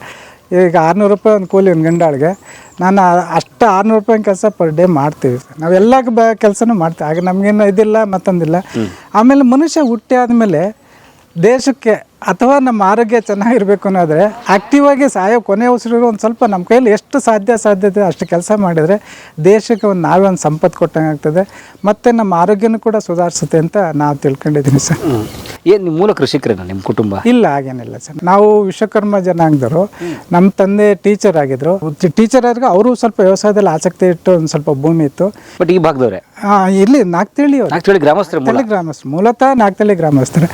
ಈಗ 600 ರೂಪಾಯಿ ಒಂದು ಕೂಲಿ ಒಂದು ಗಂಡಾಳಿಗೆ, ನಾನು ಅಷ್ಟು 600 ರೂಪಾಯಿ ಕೆಲಸ ಪರ್ ಡೇ ಮಾಡ್ತೀವಿ. ನಾವೆಲ್ಲ ಕೆಲಸನೂ ಮಾಡ್ತೀವಿ. ಆಗ ನಮಗೇನು ಇದಿಲ್ಲ, ಮತ್ತೊಂದಿಲ್ಲ. ಆಮೇಲೆ ಮನುಷ್ಯ ಹುಟ್ಟಿ ಆದಮೇಲೆ ದೇಶಕ್ಕೆ ಅಥವಾ ನಮ್ಮ ಆರೋಗ್ಯ ಚೆನ್ನಾಗಿರ್ಬೇಕು ಅನ್ನೋದ್ರೆ ಆ್ಯಕ್ಟಿವ್ ಆಗಿ ಸಾಯೋ ಕೊನೆ ಉಸಿರು ಒಂದು ಸ್ವಲ್ಪ ನಮ್ಮ ಕೈಯಲ್ಲಿ ಎಷ್ಟು ಸಾಧ್ಯತೆ ಅಷ್ಟು ಕೆಲಸ ಮಾಡಿದರೆ ದೇಶಕ್ಕೆ ನಾವೇ ಒಂದು ಸಂಪತ್ತು ಕೊಟ್ಟಂಗೆ ಆಗ್ತದೆ ಮತ್ತು ನಮ್ಮ ಆರೋಗ್ಯನೂ ಕೂಡ ಸುಧಾರಿಸುತ್ತೆ ಅಂತ ನಾವು ತಿಳ್ಕೊಂಡಿದ್ದೀನಿ ಸರ್. ಏನು ನಿಮ್ಮ ಮೂಲ ಕೃಷಿಕರೇನಾ ನಿಮ್ಮ ಕುಟುಂಬ? ಇಲ್ಲ, ಹಾಗೇನಿಲ್ಲ ಸರ್. ನಾವು ವಿಶ್ವಕರ್ಮ ಜನಾಂಗದವರು. ನಮ್ಮ ತಂದೆ ಟೀಚರ್ ಆಗಿದ್ರು. ಟೀಚರ್ ಆದ್ರೆ ಅವರು ಸ್ವಲ್ಪ ವ್ಯವಸಾಯದಲ್ಲಿ ಆಸಕ್ತಿ ಇಟ್ಟು ಒಂದು ಸ್ವಲ್ಪ ಭೂಮಿ ಇತ್ತು. ಬಟ್ ಈ ಭಾಗದವ್ರೆ? ಇಲ್ಲಿ ನಾಗ್ತಳ್ಳಿ ಗ್ರಾಮಸ್ಥರು, ಮೂಲತಃ ನಾಗ್ತಳ್ಳಿ ಗ್ರಾಮಸ್ಥರು.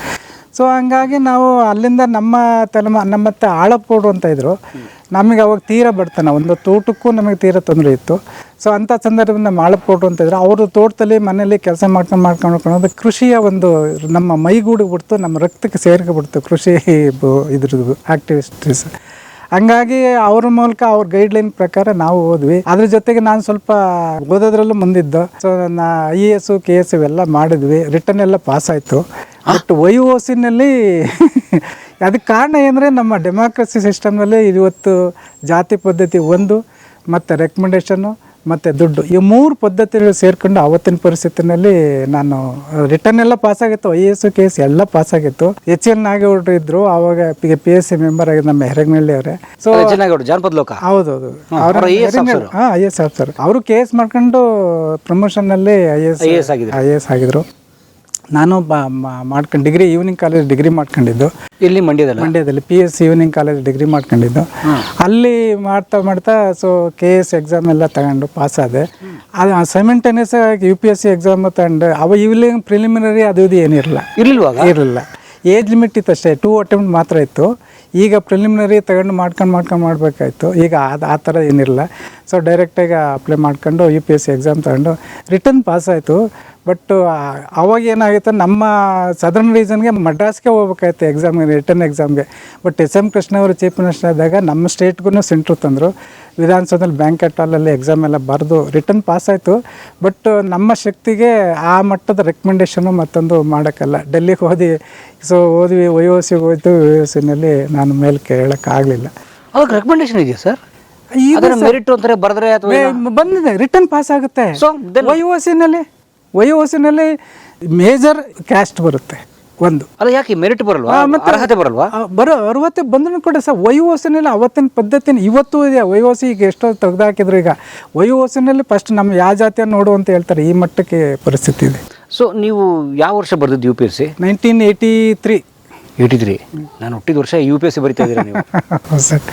ಸೊ ಹಂಗಾಗಿ ನಾವು ಅಲ್ಲಿಂದ ನಮ್ಮತ್ತೆ ಆಳಪ್ಪೋಡು ಅಂತ ಇದ್ರು. ನಮಗೆ ಅವಾಗ ತೀರಾ ಬಡ್ತಾನೆ, ಒಂದು ತೋಟಕ್ಕೂ ನಮಗೆ ತೀರಾ ತೊಂದರೆ ಇತ್ತು. ಸೊ ಅಂಥ ಸಂದರ್ಭದಲ್ಲಿ ನಮ್ಮ ಆಳಪ್ಪೋಡು ಅಂತ ಇದ್ರು. ಅವರು ತೋಟದಲ್ಲಿ ಮನೇಲಿ ಕೆಲಸ ಮಾಡ್ಕೊಂಡು ಕೃಷಿಯ ಒಂದು ನಮ್ಮ ಮೈಗೂಡಿಗೆ ಬಿಡ್ತು, ನಮ್ಮ ರಕ್ತಕ್ಕೆ ಸೇರ್ಕೆ ಬಿಡ್ತು ಕೃಷಿ ಇದ್ರದ್ದು ಆ್ಯಕ್ಟಿವಿಟೀಸ್. ಹಂಗಾಗಿ ಅವ್ರ ಮೂಲಕ ಅವ್ರ ಗೈಡ್ಲೈನ್ ಪ್ರಕಾರ ನಾವು ಓದ್ವಿ. ಅದ್ರ ಜೊತೆಗೆ ನಾನು ಸ್ವಲ್ಪ ಓದೋದ್ರಲ್ಲೂ ಮುಂದಿದ್ದು. ಸೊ ನಾ IAS KS ಇವೆಲ್ಲ ಮಾಡಿದ್ವಿ. ರಿಟರ್ನ್ ಎಲ್ಲ ಪಾಸ್ ಆಯಿತು. ಬಟ್ YOCನಲ್ಲಿ ಅದಕ್ಕೆ ಕಾರಣ ಏನಂದರೆ ನಮ್ಮ ಡೆಮಾಕ್ರಸಿ ಸಿಸ್ಟಮ್ನಲ್ಲಿ ಇವತ್ತು ಜಾತಿ ಪದ್ಧತಿ ಒಂದು, ಮತ್ತು ರೆಕಮೆಂಡೇಷನ್ನು ಮತ್ತು ದುಡ್ಡು, ಈ 3 ಪದ್ಧತಿಗಳು ಸೇರಿಕೊಂಡು ಅವತ್ತಿನ ಪರಿಸ್ಥಿತಿನಲ್ಲಿ ನಾನು ರಿಟರ್ನ್ ಎಲ್ಲ ಪಾಸಾಗಿತ್ತು. IAS KS ಎಲ್ಲ ಪಾಸಾಗಿತ್ತು. HL ನಾಗೇಗೌಡರು ಇದ್ದರು ಆವಾಗ, PSC ಮೆಂಬರ್ ಆಗಿದ್ದು ನಮ್ಮ ಹೆರಗನಹಳ್ಳಿ ಅವರೇ. ಸೊ ಜಾನಪದ ಲೋಕ. ಹೌದು, ಅವರು IAS ಆಫೀಸರ್. ಅವರು KS ಮಾಡ್ಕೊಂಡು ಪ್ರಮೋಷನ್ನಲ್ಲಿ IAS ಆಗಿದ್ರು. ನಾನು ಮಾಡ್ಕೊಂಡು ಡಿಗ್ರಿ ಈವ್ನಿಂಗ್ ಕಾಲೇಜ್ ಡಿಗ್ರಿ ಮಾಡ್ಕೊಂಡಿದ್ದು. ಇಲ್ಲಿ ಮಂಡ್ಯದಲ್ಲಿ PSC ಈವ್ನಿಂಗ್ ಕಾಲೇಜ್ ಡಿಗ್ರಿ ಮಾಡ್ಕೊಂಡಿದ್ದು. ಅಲ್ಲಿ ಮಾಡ್ತಾ ಸೊ KS ಎಕ್ಸಾಮ್ ಎಲ್ಲ ತಗೊಂಡು ಪಾಸಾದೆ. ಅದು ಸೈಮಲ್ಟೇನಿಯಸ್ ಆಗಿ UPSC ಎಕ್ಸಾಮ್ ತಗೊಂಡು ಇಲ್ಲಿ ಪ್ರಿಲಿಮಿನರಿ ಅದು ಇರಲಿಲ್ಲ. ಏಜ್ ಲಿಮಿಟ್ ಇತ್ತು ಅಷ್ಟೇ, 2 ಅಟೆಂಪ್ಟ್ ಮಾತ್ರ ಇತ್ತು. ಈಗ ಪ್ರಿಲಿಮಿನರಿ ತಗೊಂಡು ಮಾಡ್ಕೊಂಡು ಮಾಡಬೇಕಾಯ್ತು. ಈಗ ಆ ಥರ ಏನಿರಲ್ಲ. ಸೊ ಡೈರೆಕ್ಟಾಗಿ ಅಪ್ಲೈ ಮಾಡ್ಕೊಂಡು UPSC ಎಕ್ಸಾಮ್ ತಗೊಂಡು ರಿಟರ್ನ್ ಪಾಸ್ ಆಯಿತು. ಬಟ್ ಅವಾಗ ಏನಾಗಿತ್ತು, ನಮ್ಮ ಸದರ್ನ್ ರೀಜನ್ಗೆ ಮಡ್ರಾಸ್ಗೆ ಹೋಗ್ಬೇಕಾಯ್ತು ಎಕ್ಸಾಮ್ಗೆ, ರಿಟರ್ನ್ ಎಕ್ಸಾಮ್ಗೆ. ಬಟ್ SM ಕೃಷ್ಣ ಅವರು ಚೀಫ್ ಮಿನಿಸ್ಟರ್ ಆದಾಗ ನಮ್ಮ ಸ್ಟೇಟ್ಗೂ ಸೆಂಟ್ರ್ ತಂದರು. ವಿಧಾನಸೌಧದಲ್ಲಿ ಬ್ಯಾಂಕೆಟ್ ಹಾಲಲ್ಲಿ ಎಕ್ಸಾಮ್ ಎಲ್ಲ ಬರೆದು ರಿಟರ್ನ್ ಪಾಸ್ ಆಯಿತು. ಬಟ್ ನಮ್ಮ ಶಕ್ತಿಗೆ ಆ ಮಟ್ಟದ ರೆಕಮೆಂಡೇಷನು ಮತ್ತೊಂದು ಮಾಡೋಕ್ಕಲ್ಲ. ಡೆಲ್ಲಿಗೆ ಹೋದ್ವಿ. ಸೊ ಓದ್ವಿ, YOCಗೆ ಹೋಯ್ತು. YOCನಲ್ಲಿ ನಾನು ಮೇಲೆ ಕೇಳೋಕ್ಕಾಗಲಿಲ್ಲ. ಅದಕ್ಕೆ ರೆಕಮೆಂಡೇಷನ್ ಇದೆಯಾ ಸರ್? ಮೆರಿಟ್ ಅಂತಾರೆ ಬರೆದ್ರೆ ಬಂದಿದೆ, ರಿಟರ್ನ್ ಪಾಸ್ ಆಗುತ್ತೆ. YOCನಲ್ಲಿ ಮೇಜರ್ ಕ್ಯಾಸ್ಟ್ ಬರುತ್ತೆ ಒಂದು. ಅಲ್ಲ, ಯಾಕೆ ಮೆರಿಟ್ ಬರಲ್ವಾ? ಅರ್ಹತೆ ಬರಲ್ವಾ? ಅರ್ಹತೆ ಬಂದರೂ ಕೂಡ ಸರ್ YOCನಲ್ಲಿ ಅವತ್ತಿನ ಪದ್ಧತಿ ಇವತ್ತು ಇದೆ. YOC ಈಗ ಎಷ್ಟೋ ತೆಗೆದಾಕಿದ್ರು. ಈಗ YOCನಲ್ಲಿ ಫಸ್ಟ್ ನಮ್ಮ ಯಾವ ಜಾತಿಯನ್ನು ನೋಡು ಅಂತ ಹೇಳ್ತಾರೆ. ಈ ಮಟ್ಟಕ್ಕೆ ಪರಿಸ್ಥಿತಿ ಇದೆ. ಸೊ ನೀವು ಯಾವ ವರ್ಷ ಬರೆದಿದ್ದು UPSC? 1983. ನಾನು ಹುಟ್ಟಿದ ವರ್ಷ UPSC ಬರಿತಾ ಇದ್ದೀರಾ ನೀವು? ಸರ್,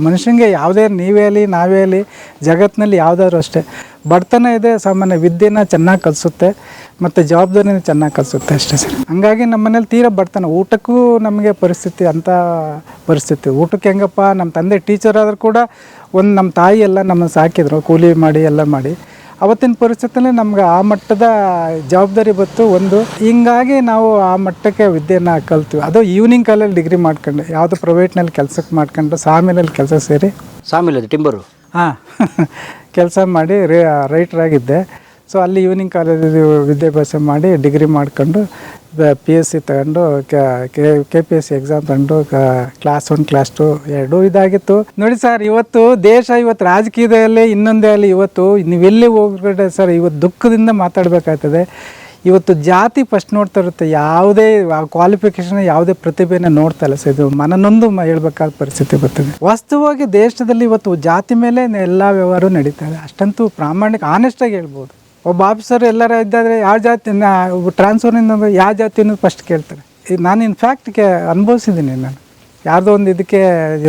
ಮನುಷ್ಯನಿಗೆ ಯಾವುದೇ ನೀವೇ ಆಗಲಿ ನಾವೇ ಆಗಲಿ ಜಗತ್ತಿನಲ್ಲಿ ಯಾವುದಾದ್ರು ಅಷ್ಟೇ ಬಡತನ ಇದೆ. ಸಾಮಾನ್ಯ ವಿದ್ಯೆನ ಚೆನ್ನಾಗಿ ಕಲಿಸುತ್ತೆ ಮತ್ತು ಜವಾಬ್ದಾರಿನ ಚೆನ್ನಾಗಿ ಕಲಿಸುತ್ತೆ ಅಷ್ಟೇ ಸರ್. ಹಂಗಾಗಿ ನಮ್ಮ ಮನೇಲಿ ತೀರಾ ಬಡತನ. ಊಟಕ್ಕೂ ನಮಗೆ ಪರಿಸ್ಥಿತಿ ಅಂಥ ಪರಿಸ್ಥಿತಿ. ಊಟಕ್ಕೆ ಹೆಂಗಪ್ಪ, ನಮ್ಮ ತಂದೆ ಟೀಚರ್ ಆದರೂ ಕೂಡ ಒಂದು ನಮ್ಮ ತಾಯಿ ಎಲ್ಲ ನಮ್ಮನ್ನು ಸಾಕಿದ್ರು, ಕೂಲಿ ಮಾಡಿ ಎಲ್ಲ ಮಾಡಿ. ಅವತ್ತಿನ ಪರಿಸ್ಥಿತಿಯಲ್ಲಿ ನಮ್ಗೆ ಆ ಮಟ್ಟದ ಜವಾಬ್ದಾರಿ ಬಂತು ಒಂದು. ಹಿಂಗಾಗಿ ನಾವು ಆ ಮಟ್ಟಕ್ಕೆ ವಿದ್ಯೆನ ಕಲ್ತೀವಿ. ಅದು ಈವ್ನಿಂಗ್ ಕಾಲೇಜ್ ಡಿಗ್ರಿ ಮಾಡ್ಕೊಂಡು, ಯಾವುದೋ ಪ್ರೈವೇಟ್ನಲ್ಲಿ ಕೆಲಸಕ್ಕೆ ಮಾಡ್ಕೊಂಡು ಸಾಮಿಲಲ್ಲಿ ಕೆಲಸ ಸೇರಿ, ಸಾಮಿಲ್ ಟಿಂಬರು ಕೆಲಸ ಮಾಡಿ ರೈಟ್ರಾಗಿದ್ದೆ. ಸೊ ಅಲ್ಲಿ ಈವ್ನಿಂಗ್ ಕಾಲೇಜಲ್ಲಿ ವಿದ್ಯಾಭ್ಯಾಸ ಮಾಡಿ ಡಿಗ್ರಿ ಮಾಡ್ಕೊಂಡು PSC ತಗೊಂಡು KPSC ಎಕ್ಸಾಮ್ ತಗೊಂಡು ಕ್ಲಾಸ್ 1 ಕ್ಲಾಸ್ 2 2 ಇದಾಗಿತ್ತು. ನೋಡಿ ಸರ್, ಇವತ್ತು ದೇಶ ಇವತ್ತು ರಾಜಕೀಯದಲ್ಲಿ ಇನ್ನೊಂದೇ ಅಲ್ಲಿ ಇವತ್ತು ನೀವೆಲ್ಲಿ ಹೋಗ್ಬಿಟ್ಟೆ ಸರ್, ಇವತ್ತು ದುಃಖದಿಂದ ಮಾತಾಡಬೇಕಾಗ್ತದೆ. ಇವತ್ತು ಜಾತಿ ಫಸ್ಟ್ ನೋಡ್ತಾ ಇರುತ್ತೆ, ಯಾವುದೇ ಕ್ವಾಲಿಫಿಕೇಷನ್ ಯಾವುದೇ ಪ್ರತಿಭೆನ ನೋಡ್ತಾ ಇಲ್ಲ ಸರ್. ಇದು ಮನನೊಂದು ಹೇಳ್ಬೇಕಾದ ಪರಿಸ್ಥಿತಿ ಬರ್ತದೆ. ವಾಸ್ತವವಾಗಿ ದೇಶದಲ್ಲಿ ಇವತ್ತು ಜಾತಿ ಮೇಲೆ ಎಲ್ಲ ವ್ಯವಹಾರ ನಡೀತಾ ಇದೆ. ಅಷ್ಟಂತೂ ಪ್ರಾಮಾಣಿಕ ಆನೆಸ್ಟಾಗಿ ಹೇಳ್ಬೋದು. ಒಬ್ಬ ಆಫೀಸರ್ ಎಲ್ಲರ ಇದ್ದಾದರೆ ಯಾವ ಜಾತಿ ಟ್ರಾನ್ಸ್ಫರ್ನಿಂದ ಯಾವ ಜಾತಿ ಅನ್ನೋದು ಫಸ್ಟ್ ಕೇಳ್ತಾರೆ. ನಾನು ಇನ್ಫ್ಯಾಕ್ಟ್ಗೆ ಅನುಭವಿಸಿದ್ದೀನಿ. ನಾನು ಯಾವುದೋ ಒಂದು ಇದಕ್ಕೆ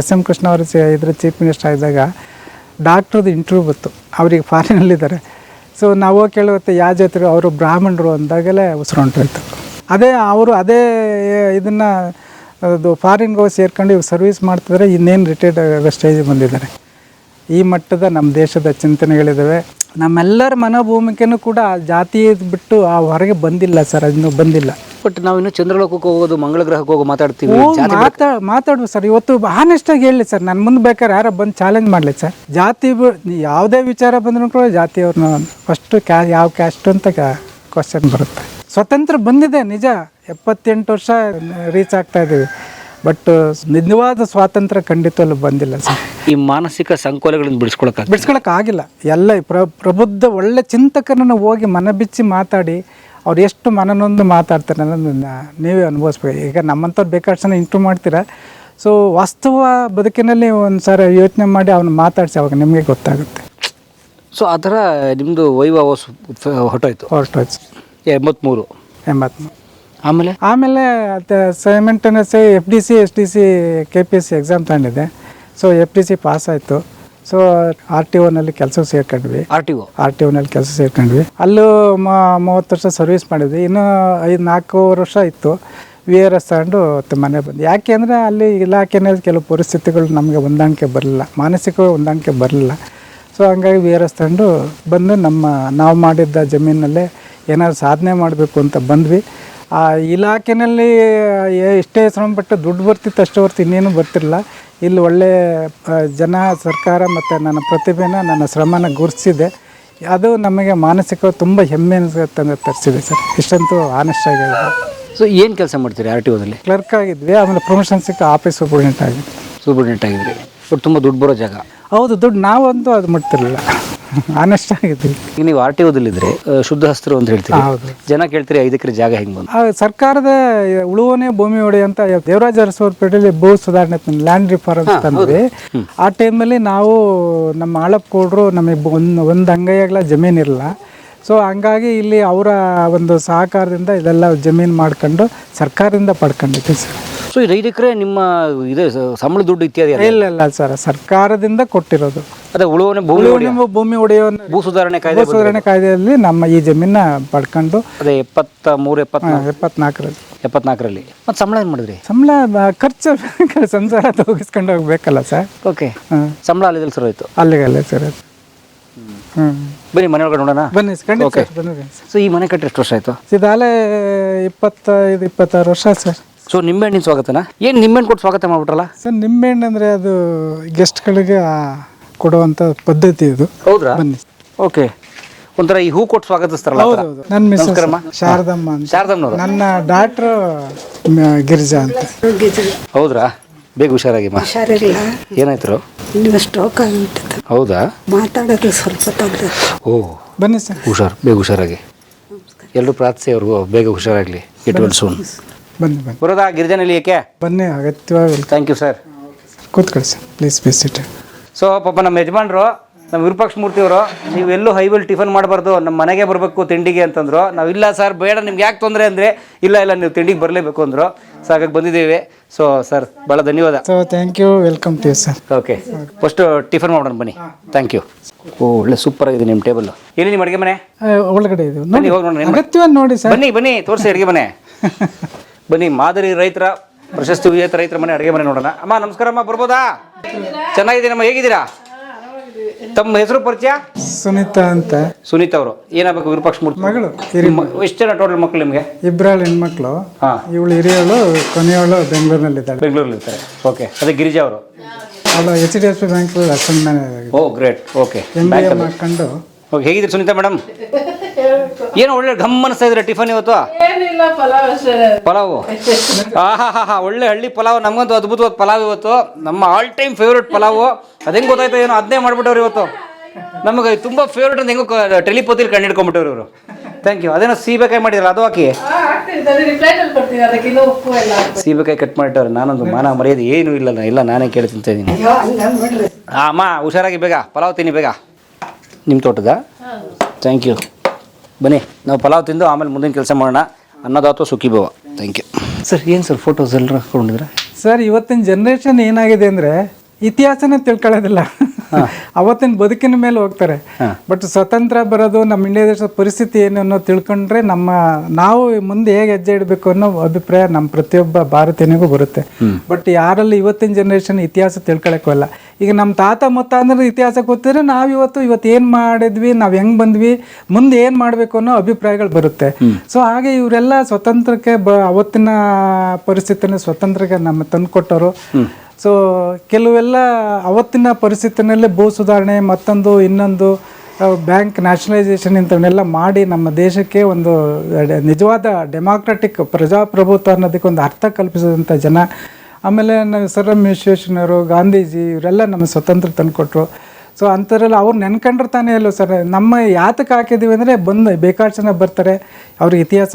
SM ಕೃಷ್ಣ ಅವರು ಇದ್ರ ಚೀಫ್ ಮಿನಿಸ್ಟರ್ ಆಗಿದ್ದಾಗ ಡಾಕ್ಟ್ರದ್ದು ಇಂಟರ್ವ್ಯೂ ಬಂತು. ಅವ್ರಿಗೆ ಫಾರಿನಲ್ಲಿದ್ದಾರೆ. ಸೊ ನಾವು ಕೇಳುತ್ತೆ ಯಾವ ಜಾತಿ, ಅವರು ಬ್ರಾಹ್ಮಣರು ಅಂದಾಗಲೇ ಉಸಿರು ಹೊಂಟೋಯ್ತು. ಅದೇ ಇದನ್ನು ಅದು ಫಾರಿನ್ಗೆ ಹೋಗಿ ಸೇರ್ಕೊಂಡು ಇವಾಗ ಸರ್ವಿಸ್ ಮಾಡ್ತಿದ್ರೆ ಇನ್ನೇನು ರಿಟೈರ್ಡ್ ಆಗೋ ಸ್ಟೇಜಿಗೆ ಬಂದಿದ್ದಾರೆ. ಈ ಮಟ್ಟದ ನಮ್ಮ ದೇಶದ ಚಿಂತನೆಗಳಿದ್ದಾವೆ. ನಮ್ಮೆಲ್ಲರ ಮನೋಭೂಮಿಕೆನೂ ಕೂಡ ಜಾತಿ ಬಿಟ್ಟು ಆ ಹೊರಗೆ ಬಂದಿಲ್ಲ ಸರ್, ಅದನ್ನು ಬಂದಿಲ್ಲ. ಬಟ್ ನಾವು ಇನ್ನು ಚಂದ್ರಲೋಕಕ್ಕೆ ಹೋಗೋದು, ಮಂಗಳ ಗ್ರಹಕ್ಕೆ ಹೋಗೋ ಮಾತಾಡ್ತೀವಿ. ಮಾತಾಡುವ ಸರ್. ಇವತ್ತು ಆನೆಸ್ಟಾಗಿ ಹೇಳಿ ಸರ್, ನನ್ನ ಮುಂದೆ ಬೇಕಾದ್ರೆ ಯಾರೋ ಬಂದು ಚಾಲೆಂಜ್ ಮಾಡಲಿ ಸರ್. ಜಾತಿ ಯಾವುದೇ ವಿಚಾರ ಬಂದರೂ ಕೂಡ ಜಾತಿಯವ್ರನ್ನ ಫಸ್ಟು ಯಾವ ಕ್ಯಾಸ್ಟ್ ಅಂತ ಕ್ವಶನ್ ಬರುತ್ತೆ. ಸ್ವತಂತ್ರ ಬಂದಿದೆ ನಿಜ, 78 ವರ್ಷ ರೀಚ್ ಆಗ್ತಾ ಇದ್ದೀವಿ. ಬಟ್ ನಿಜವಾದ ಸ್ವಾತಂತ್ರ್ಯ ಖಂಡಿತವಲ್ಲೂ ಬಂದಿಲ್ಲ ಸರ್. ಈ ಮಾನಸಿಕ ಸಂಕೋಲೆಗಳನ್ನು ಬಿಡಿಸ್ಕೊಳಕ್ಕಾಗಿಲ್ಲ. ಎಲ್ಲ ಪ್ರಬುದ್ಧ ಒಳ್ಳೆ ಚಿಂತಕರನ್ನು ಹೋಗಿ ಮನ ಬಿಚ್ಚಿ ಮಾತಾಡಿ ಅವ್ರು ಎಷ್ಟು ಮನನೊಂದು ಮಾತಾಡ್ತಾರೆ ಅನ್ನೋದನ್ನ ನೀವೇ ಅನುಭವಿಸ್ಬೇಕು. ಈಗ ನಮ್ಮಂಥವ್ರು ಬೇಕಾದಷ್ಟು ಜನ ಇಂಟ್ರೂ ಮಾಡ್ತೀರಾ. ಸೊ ವಾಸ್ತವ ಬದುಕಿನಲ್ಲಿ ಒಂದು ಸಾರಿ ಯೋಚನೆ ಮಾಡಿ ಅವ್ನು ಮಾತಾಡಿಸಿ ಅವಾಗ ನಿಮಗೆ ಗೊತ್ತಾಗುತ್ತೆ. ಸೊ ಆ ಥರ ನಿಮ್ಮದು ವೈಭವ ಹೊರಟೋಯ್ತು 83. ಆಮೇಲೆ ಸೈಮೆಂಟೇನಿಯಸ್ FDC SDC KPSC ಎಕ್ಸಾಮ್ ತಗೊಂಡಿದ್ದೆ. ಸೊ FDC ಪಾಸ್ ಆಯಿತು. ಸೊ RTOನಲ್ಲಿ ಕೆಲಸ ಸೇರ್ಕೊಂಡ್ವಿ. RTOನಲ್ಲಿ ಕೆಲಸ ಸೇರ್ಕೊಂಡ್ವಿ. ಅಲ್ಲೂ 30 ವರ್ಷ ಸರ್ವಿಸ್ ಮಾಡಿದ್ವಿ. ಇನ್ನೂ 4 ವರ್ಷ ಇತ್ತು. VRS ತಗೊಂಡು ಮನೆ ಬಂದು. ಯಾಕೆ ಅಂದರೆ ಅಲ್ಲಿ ಇಲಾಖೆಯಲ್ಲಿ ಕೆಲವು ಪರಿಸ್ಥಿತಿಗಳು ನಮಗೆ ಹೊಂದಾಣಿಕೆ ಬರಲಿಲ್ಲ, ಮಾನಸಿಕ ಹೊಂದಾಣಿಕೆ ಬರಲಿಲ್ಲ. ಸೊ ಹಂಗಾಗಿ VRS ತಗೊಂಡು ಬಂದು ನಾವು ಮಾಡಿದ್ದ ಜಮೀನಲ್ಲೇ ಏನಾದ್ರು ಸಾಧನೆ ಮಾಡಬೇಕು ಅಂತ ಬಂದ್ವಿ. ಆ ಇಲಾಖೆಯಲ್ಲಿ ಎಷ್ಟೇ ಶ್ರಮಪಟ್ಟು ದುಡ್ಡು ಬರ್ತಿತ್ತು ಅಷ್ಟೇ ಹೊರ್ತು ಇನ್ನೇನು ಬರ್ತಿರಲಿಲ್ಲ. ಇಲ್ಲಿ ಒಳ್ಳೆ ಜನ, ಸರ್ಕಾರ ಮತ್ತು ನನ್ನ ಪ್ರತಿಭೆನ, ನನ್ನ ಶ್ರಮನ ಗುರುತಿಸಿದೆ. ಅದು ನಮಗೆ ಮಾನಸಿಕ ತುಂಬ ಹೆಮ್ಮೆ ತಂದು ತರಿಸಿದೆ ಸರ್. ಇಷ್ಟಂತೂ ಆನೆಸ್ಟ್ ಆಗಿ ಹೇಳಿದೆ. ಸೊ ಏನು ಕೆಲಸ ಮಾಡ್ತೀರಿ RTOದಲ್ಲಿ? ಕ್ಲರ್ಕ್ ಆಗಿದ್ವಿ. ಆಮೇಲೆ ಪ್ರಮೋಷನ್ ಸಿಕ್ಕ ಆಫೀಸ್ ಸೂಪರ್ಡೆಂಟ್ ಆಗಿದ್ವಿ. ಬಟ್ ತುಂಬ ದುಡ್ಡು ಬರೋ ಜಾಗ. ಹೌದು, ದುಡ್ಡು ನಾವಂತೂ ಅದು ಮಾಡ್ತಿರಲಿಲ್ಲ, ಆನೆಸ್ಟ್ ಆಗಿದ್ವಿ. ಈಗ ನೀವು RTOದಲ್ಲಿದ್ದರೆ ಶುದ್ಧ ಹಸ್ತರು ಅಂತ ಹೇಳ್ತೀರಿ. ಹೌದು. ಜನ ಕೇಳ್ತೀರಿ 5 ಎಕರೆ ಜಾಗ ಹೆಂಗೆ ಬಂತು? ಸರ್ಕಾರದ ಉಳುವನೆ ಭೂಮಿ ಒಡೆ ಅಂತ ದೇವರಾಜ ಅರಸವರಪೇಟೆಯಲ್ಲಿ ಭೂ ಸುಧಾರಣೆ ಲ್ಯಾಂಡ್ ರಿಫಾರ್ಮ್ ತಂದ್ವಿ. ಆ ಟೈಮಲ್ಲಿ ನಾವು ನಮ್ಮ ಆಳಪ್ಪ ನಮಗೆ ಒಂದು ಅಂಗೈಯಾಗಲ ಜಮೀನಿರಲ್ಲ. ಸೊ ಹಂಗಾಗಿ ಇಲ್ಲಿ ಅವರ ಒಂದು ಸಹಕಾರದಿಂದ ಇದೆಲ್ಲ ಜಮೀನು ಮಾಡ್ಕೊಂಡು ಸರ್ಕಾರದಿಂದ ಪಡ್ಕೊಂಡಿದ್ವಿ ಸರ್. ಸೊ ಈ 5 ಎಕರೆ ನಿಮ್ಮ ಇದೆ ಸಂಬಳ ದುಡ್ಡು ಇತ್ಯಾದಿ? ಇಲ್ಲ ಸರ್, ಸರ್ಕಾರದಿಂದ ಕೊಟ್ಟಿರೋದು. ಅದೇ ಉಳುವನೆ ಭೂಮಿ ಒಡೆಯುವ ಭೂ ಸುಧಾರಣೆ ಕಾಯ್ದೆಯಲ್ಲಿ ನಮ್ಮ ಈ ಜಮೀನ ಪಡ್ಕೊಂಡು ಅದೇ 74ರಲ್ಲಿ. ಮತ್ತು ಸಂಬಳ ಏನು ಮಾಡಿದ್ರಿ? ಸಂಬಳ ಖರ್ಚು ಸಂಸಾರ ತೋಗಿಸ್ಕೊಂಡು ಹೋಗ್ಬೇಕಲ್ಲ ಸರ್. ಓಕೆ. ಸಂಬಳ ಅಲ್ಲಿದಲ್ಲಿ ಸರ್ ಹೋಯ್ತು? ಅಲ್ಲೇ ಸರ್. ಬನ್ನಿ ಮನೆ ಒಳಗಡೆ ನೋಡೋಣ. ಬನ್ನಿ ಬನ್ನಿ. ಸೊ ಈ ಮನೆ ಕಟ್ಟಿ ಎಷ್ಟು ವರ್ಷ ಆಯಿತು? ಇದಾಲೆ 25-26 ವರ್ಷ ಸರ್. ಸೊ ನಿಂಬೆಹಣ್ಣಿನ ಸ್ವಾಗತನಾ? ಏನು ನಿಂಬೆಹಣ್ಣು ಕೊಟ್ಟು ಸ್ವಾಗತ ಮಾಡ್ಬಿಟ್ರಲ್ಲ ಸರ್? ನಿಂಬೆಹಣ್ಣು ಅಂದರೆ ಅದು ಗೆಸ್ಟ್ಗಳಿಗೆ ಕೊಡುವಂಥ ಪದ್ಧತಿ ಇದು. ಹೌದ್ರಾ? ಬನ್ನಿ. ಓಕೆ. ಒಂಥರ ಈ ಹೂ ಕೊಟ್ಟು ಸ್ವಾಗತಿಸ್ತಾರಲ್ಲ? ಹೌದು. ನನ್ನ ಮಿಸ್ಸಸ್ ಶಾರದಮ್ಮನವರು. ನನ್ನ ಡಾಕ್ಟ್ರು ಗಿರಿಜಾ ಅಂತ. ಹೌದ್ರಾ? ಬೇಗ ಹುಷಾರಾಗಿಮ್ಮ. ಹುಷಾರಿಲ್ಲ. ಏನಾಯ್ತು? ಸ್ಟ್ರೋಕ್ ಆಗಿಬಿಟ್ಟಿತ್ತು. ಹೌದಾ? ಮಾತಾಡೋದು ಸ್ವಲ್ಪ ತೊಂದರೆ. ಓ, ಬನ್ನಿ ಸರ್. ಬೇಗ ಹುಷಾರಾಗಿ. ಎಲ್ಲರೂ ಪ್ರಾರ್ಥಿಸಿ ಅವ್ರಿಗೂ ಬೇಗ ಹುಷಾರಾಗಲಿ. Get well soon. ಬನ್ನಿ ಬರೋದಾ ಗಿರಿಜನಲ್ಲಿ? ಏಕೆ? ಬನ್ನಿ, ಅಗತ್ಯವಾಗಿ. Thank you sir. ಕೂತ್ಕೊಳ್ಳಿ ಸರ್, ಪ್ಲೀಸ್ ವಿಸಿಟ್. ಸೊ ಪಾಪ ನಮ್ಮ ಯಜಮಾನ್ರು, ನಮ್ಮ ವಿರೂಪಾಕ್ಷ ಮೂರ್ತಿಯವರು, ನೀವು ಎಲ್ಲೂ ಹೈವೇಲಿ ಟಿಫನ್ ಮಾಡಬಾರ್ದು, ನಮ್ಮ ಮನೆಗೆ ಬರಬೇಕು ತಿಂಡಿಗೆ ಅಂತಂದರು. ನಾವು ಇಲ್ಲ ಸರ್ ಬೇಡ, ನಿಮ್ಗೆ ಯಾಕೆ ತೊಂದರೆ ಅಂದರೆ ಇಲ್ಲ ನೀವು ತಿಂಡಿಗೆ ಬರಲೇಬೇಕು ಅಂದರು. ಸೊ ಹಾಗಾಗಿ ಬಂದಿದ್ದೀವಿ. ಸೊ ಸರ್ ಭಾಳ ಧನ್ಯವಾದ. So thank you, welcome to you sir. Okay, first tiffin ಮಾಡೋಣ ಬನ್ನಿ. Thank you. ಓ, ಒಳ್ಳೆ ಸೂಪರ್ ಆಗಿದೆ ನಿಮ್ಮ ಟೇಬಲ್. ಎಲ್ಲಿ ನಿಮ್ಮ ಅಡುಗೆ ಮನೆ? ಒಳಗಡೆ ಇದೆ, ಬನ್ನಿ ಹೋಗಿ ನೋಡಿ. ಅಗತ್ಯವಾಗಿ ನೋಡಿ ಸರ್. ಬನ್ನಿ ತೋರಿಸಿ ಅಡುಗೆ ಮನೆ. ಬನ್ನಿ, ಮಾದರಿ ರೈತರ, ಪ್ರಶಸ್ತಿ ವಿಜೇತ ರೈತರ ಮನೆ ಅಡುಗೆ ಮನೆ ನೋಡೋಣ. ಅಮ್ಮ ನಮಸ್ಕಾರ. ಅಮ್ಮ ಬರ್ಬೋದಾ? ಚೆನ್ನಾಗಿದ್ದೀನಮ್ಮ, ಹೇಗಿದ್ದೀರಾ? ತಮ್ಮ ಹೆಸರು ಪರಿಚಯ? ಸುನೀತಾ ಅಂತ. ಸುನೀತಾ ಅವರು ಏನಾಗಬೇಕು? ವಿರೂಪಾಕ್ಷ ಮೂರ್ತಿ ಮಗಳು. ಎಷ್ಟು ಜನ ಟೋಟಲ್ ಮಕ್ಕಳು ನಿಮಗೆ? 2 ಹೆಣ್ಮಕ್ಳು. ಇವಳು ಹಿರಿಯವಳು, ಕೊನೆಯವಳು ಬೆಂಗಳೂರಿನಲ್ಲಿದ್ದಾಳೆ. ಬೆಂಗಳೂರಲ್ಲಿ ಇರ್ತಾರೆ. ಓಕೆ. ಅದೇ ಗಿರಿಜಾ ಅವರು? ಅವಳು HDFC ಬ್ಯಾಂಕ್ ಅಸೆಂಟ್ ಮ್ಯಾನೇಜರ್. ಓ ಗ್ರೇಟ್. ಓಕೆ. MBA ಮಾಡ್ಕೊಂಡು. ಓಕೆ, ಹೇಗಿದ್ದೀರಿ ಸುನೀತಾ ಮೇಡಮ್? ಏನೋ ಒಳ್ಳೆ ಘಮ್ ಅನಿಸ್ತಾ ಇದ್ರೆ ಟಿಫನ್ ಇವತ್ತು? ಪಲಾವು. ಹಾ, ಒಳ್ಳೆ ಹಳ್ಳಿ ಪಲಾವ್. ನಮಗಂತೂ ಅದ್ಭುತವಾದ ಪಲಾವ್ ಇವತ್ತು. ನಮ್ಮ ಆಲ್ ಟೈಮ್ ಫೇವ್ರೇಟ್ ಪಲಾವು. ಅದು ಹೆಂಗೆ ಗೊತ್ತಾಯ್ತು ಏನೋ, ಅದನ್ನೇ ಮಾಡ್ಬಿಟ್ಟವ್ರು ಇವತ್ತು. ನಮಗೆ ತುಂಬ ಫೇವ್ರೇಟ್ ಅಂತ ಹೆಂಗೋ ಟೆಲಿಪತಿಲಿ ಕಂಡು ಹಿಡ್ಕೊಂಡ್ಬಿಟ್ಟವ್ರು ಇವರು. Thank you. ಅದೇನೋ ಸೀಬೆಕಾಯಿ ಮಾಡಿರಲ್ಲ, ಅದು ಹಾಕಿ. ಸೀಬೆಕಾಯಿ ಕಟ್ ಮಾಡಿಟ್ಟವ್ರೆ. ನಾನೊಂದು ಮಾನ ಮರ್ಯಾದೆ ಏನೂ ಇಲ್ಲ, ನಾನೇ ಕೇಳಿ ತಿಂತಿದ್ದೀನಿ. ಅಮ್ಮ ಹುಷಾರಾಗಿ, ಬೇಗ ಪಲಾವ್ ತಿನ್ನಿ ಬೇಗ. ನಿಮ್ಮ ತೋಟದ? Thank you. ಬನ್ನಿ, ನಾವು ಪಲಾವ್ ತಿಂದು ಆಮೇಲೆ ಮುಂದಿನ ಕೆಲಸ ಮಾಡೋಣ. ಅನ್ನದಾತು ಸುಖಿಭವ. Thank you sir. ಏನು ಸರ್ ಫೋಟೋಸ್ ಎಲ್ಲರೂ ಹಾಕೊಂಡಿದ್ರೆ? ಸರ್, ಇವತ್ತಿನ ಜನ್ರೇಷನ್ ಏನಾಗಿದೆ ಅಂದರೆ ಇತಿಹಾಸನೇ ತಿಳ್ಕೊಳ್ಳೋದಿಲ್ಲ. ಅವತ್ತಿನ ಬದುಕಿನ ಮೇಲೆ ಹೋಗ್ತಾರೆ. ಬಟ್ ಸ್ವತಂತ್ರ ಬರೋದು, ನಮ್ಮ ಇಂಡಿಯಾ ದೇಶದ ಪರಿಸ್ಥಿತಿ ಏನು ಅನ್ನೋದು ತಿಳ್ಕೊಂಡ್ರೆ ನಾವು ಮುಂದೆ ಹೇಗೆ ಹೆಜ್ಜೆ ಇಡಬೇಕು ಅನ್ನೋ ಅಭಿಪ್ರಾಯ ನಮ್ಮ ಪ್ರತಿಯೊಬ್ಬ ಭಾರತೀಯನಿಗೂ ಬರುತ್ತೆ. ಬಟ್ ಯಾರಲ್ಲಿ ಇವತ್ತಿನ ಜನ್ರೇಷನ್ ಇತಿಹಾಸ ತಿಳ್ಕೊಳಕ್ಕಲ್ಲ. ಈಗ ನಮ್ಮ ತಾತ ಮುತ್ತ ಅಂದ್ರೆ ಇತಿಹಾಸ ಗೊತ್ತಿದ್ರೆ ನಾವು ಇವತ್ತು ಏನು ಮಾಡಿದ್ವಿ, ನಾವು ಹೆಂಗೆ ಬಂದ್ವಿ, ಮುಂದೆ ಏನು ಮಾಡಬೇಕು ಅನ್ನೋ ಅಭಿಪ್ರಾಯಗಳು ಬರುತ್ತೆ. ಸೊ ಹಾಗೆ ಇವರೆಲ್ಲ ಸ್ವತಂತ್ರಕ್ಕೆ ಅವತ್ತಿನ ಪರಿಸ್ಥಿತಿನ ಸ್ವತಂತ್ರಕ್ಕೆ ನಮ್ಮ ತಂದುಕೊಟ್ಟವರು. ಸೊ ಕೆಲವೆಲ್ಲ ಅವತ್ತಿನ ಪರಿಸ್ಥಿತಿನಲ್ಲೇ ಭೂ ಸುಧಾರಣೆ, ಮತ್ತೊಂದು ಇನ್ನೊಂದು ಬ್ಯಾಂಕ್ ನ್ಯಾಷನಲೈಸೇಷನ್ ಇಂಥವನ್ನೆಲ್ಲ ಮಾಡಿ ನಮ್ಮ ದೇಶಕ್ಕೆ ಒಂದು ನಿಜವಾದ ಡೆಮಾಕ್ರೆಟಿಕ್ ಪ್ರಜಾಪ್ರಭುತ್ವ ಅನ್ನೋದಕ್ಕೆ ಒಂದು ಅರ್ಥ ಕಲ್ಪಿಸಿದಂಥ ಜನ. ಆಮೇಲೆ ಸರ್ ಎಂ ವಿಶ್ವೇಶ್ವರಯ್ಯನವರು, ಗಾಂಧೀಜಿ ಇವರೆಲ್ಲ ನಮ್ಮ ಸ್ವತಂತ್ರ ತಂದುಕೊಟ್ರು. ಸೊ ಅಂಥದ್ರಲ್ಲಿ ಅವ್ರು ನೆನ್ಕೊಂಡ್ರೆ ತಾನೇ ಅಲ್ಲೋ ಸರ್. ನಮ್ಮ ಯಾತಕ್ಕೆ ಹಾಕಿದ್ದೀವಿ ಅಂದರೆ ಬಂದು ಬೇಕಾದಷ್ಟು ಜನ ಬರ್ತಾರೆ, ಅವ್ರಿಗೆ ಇತಿಹಾಸ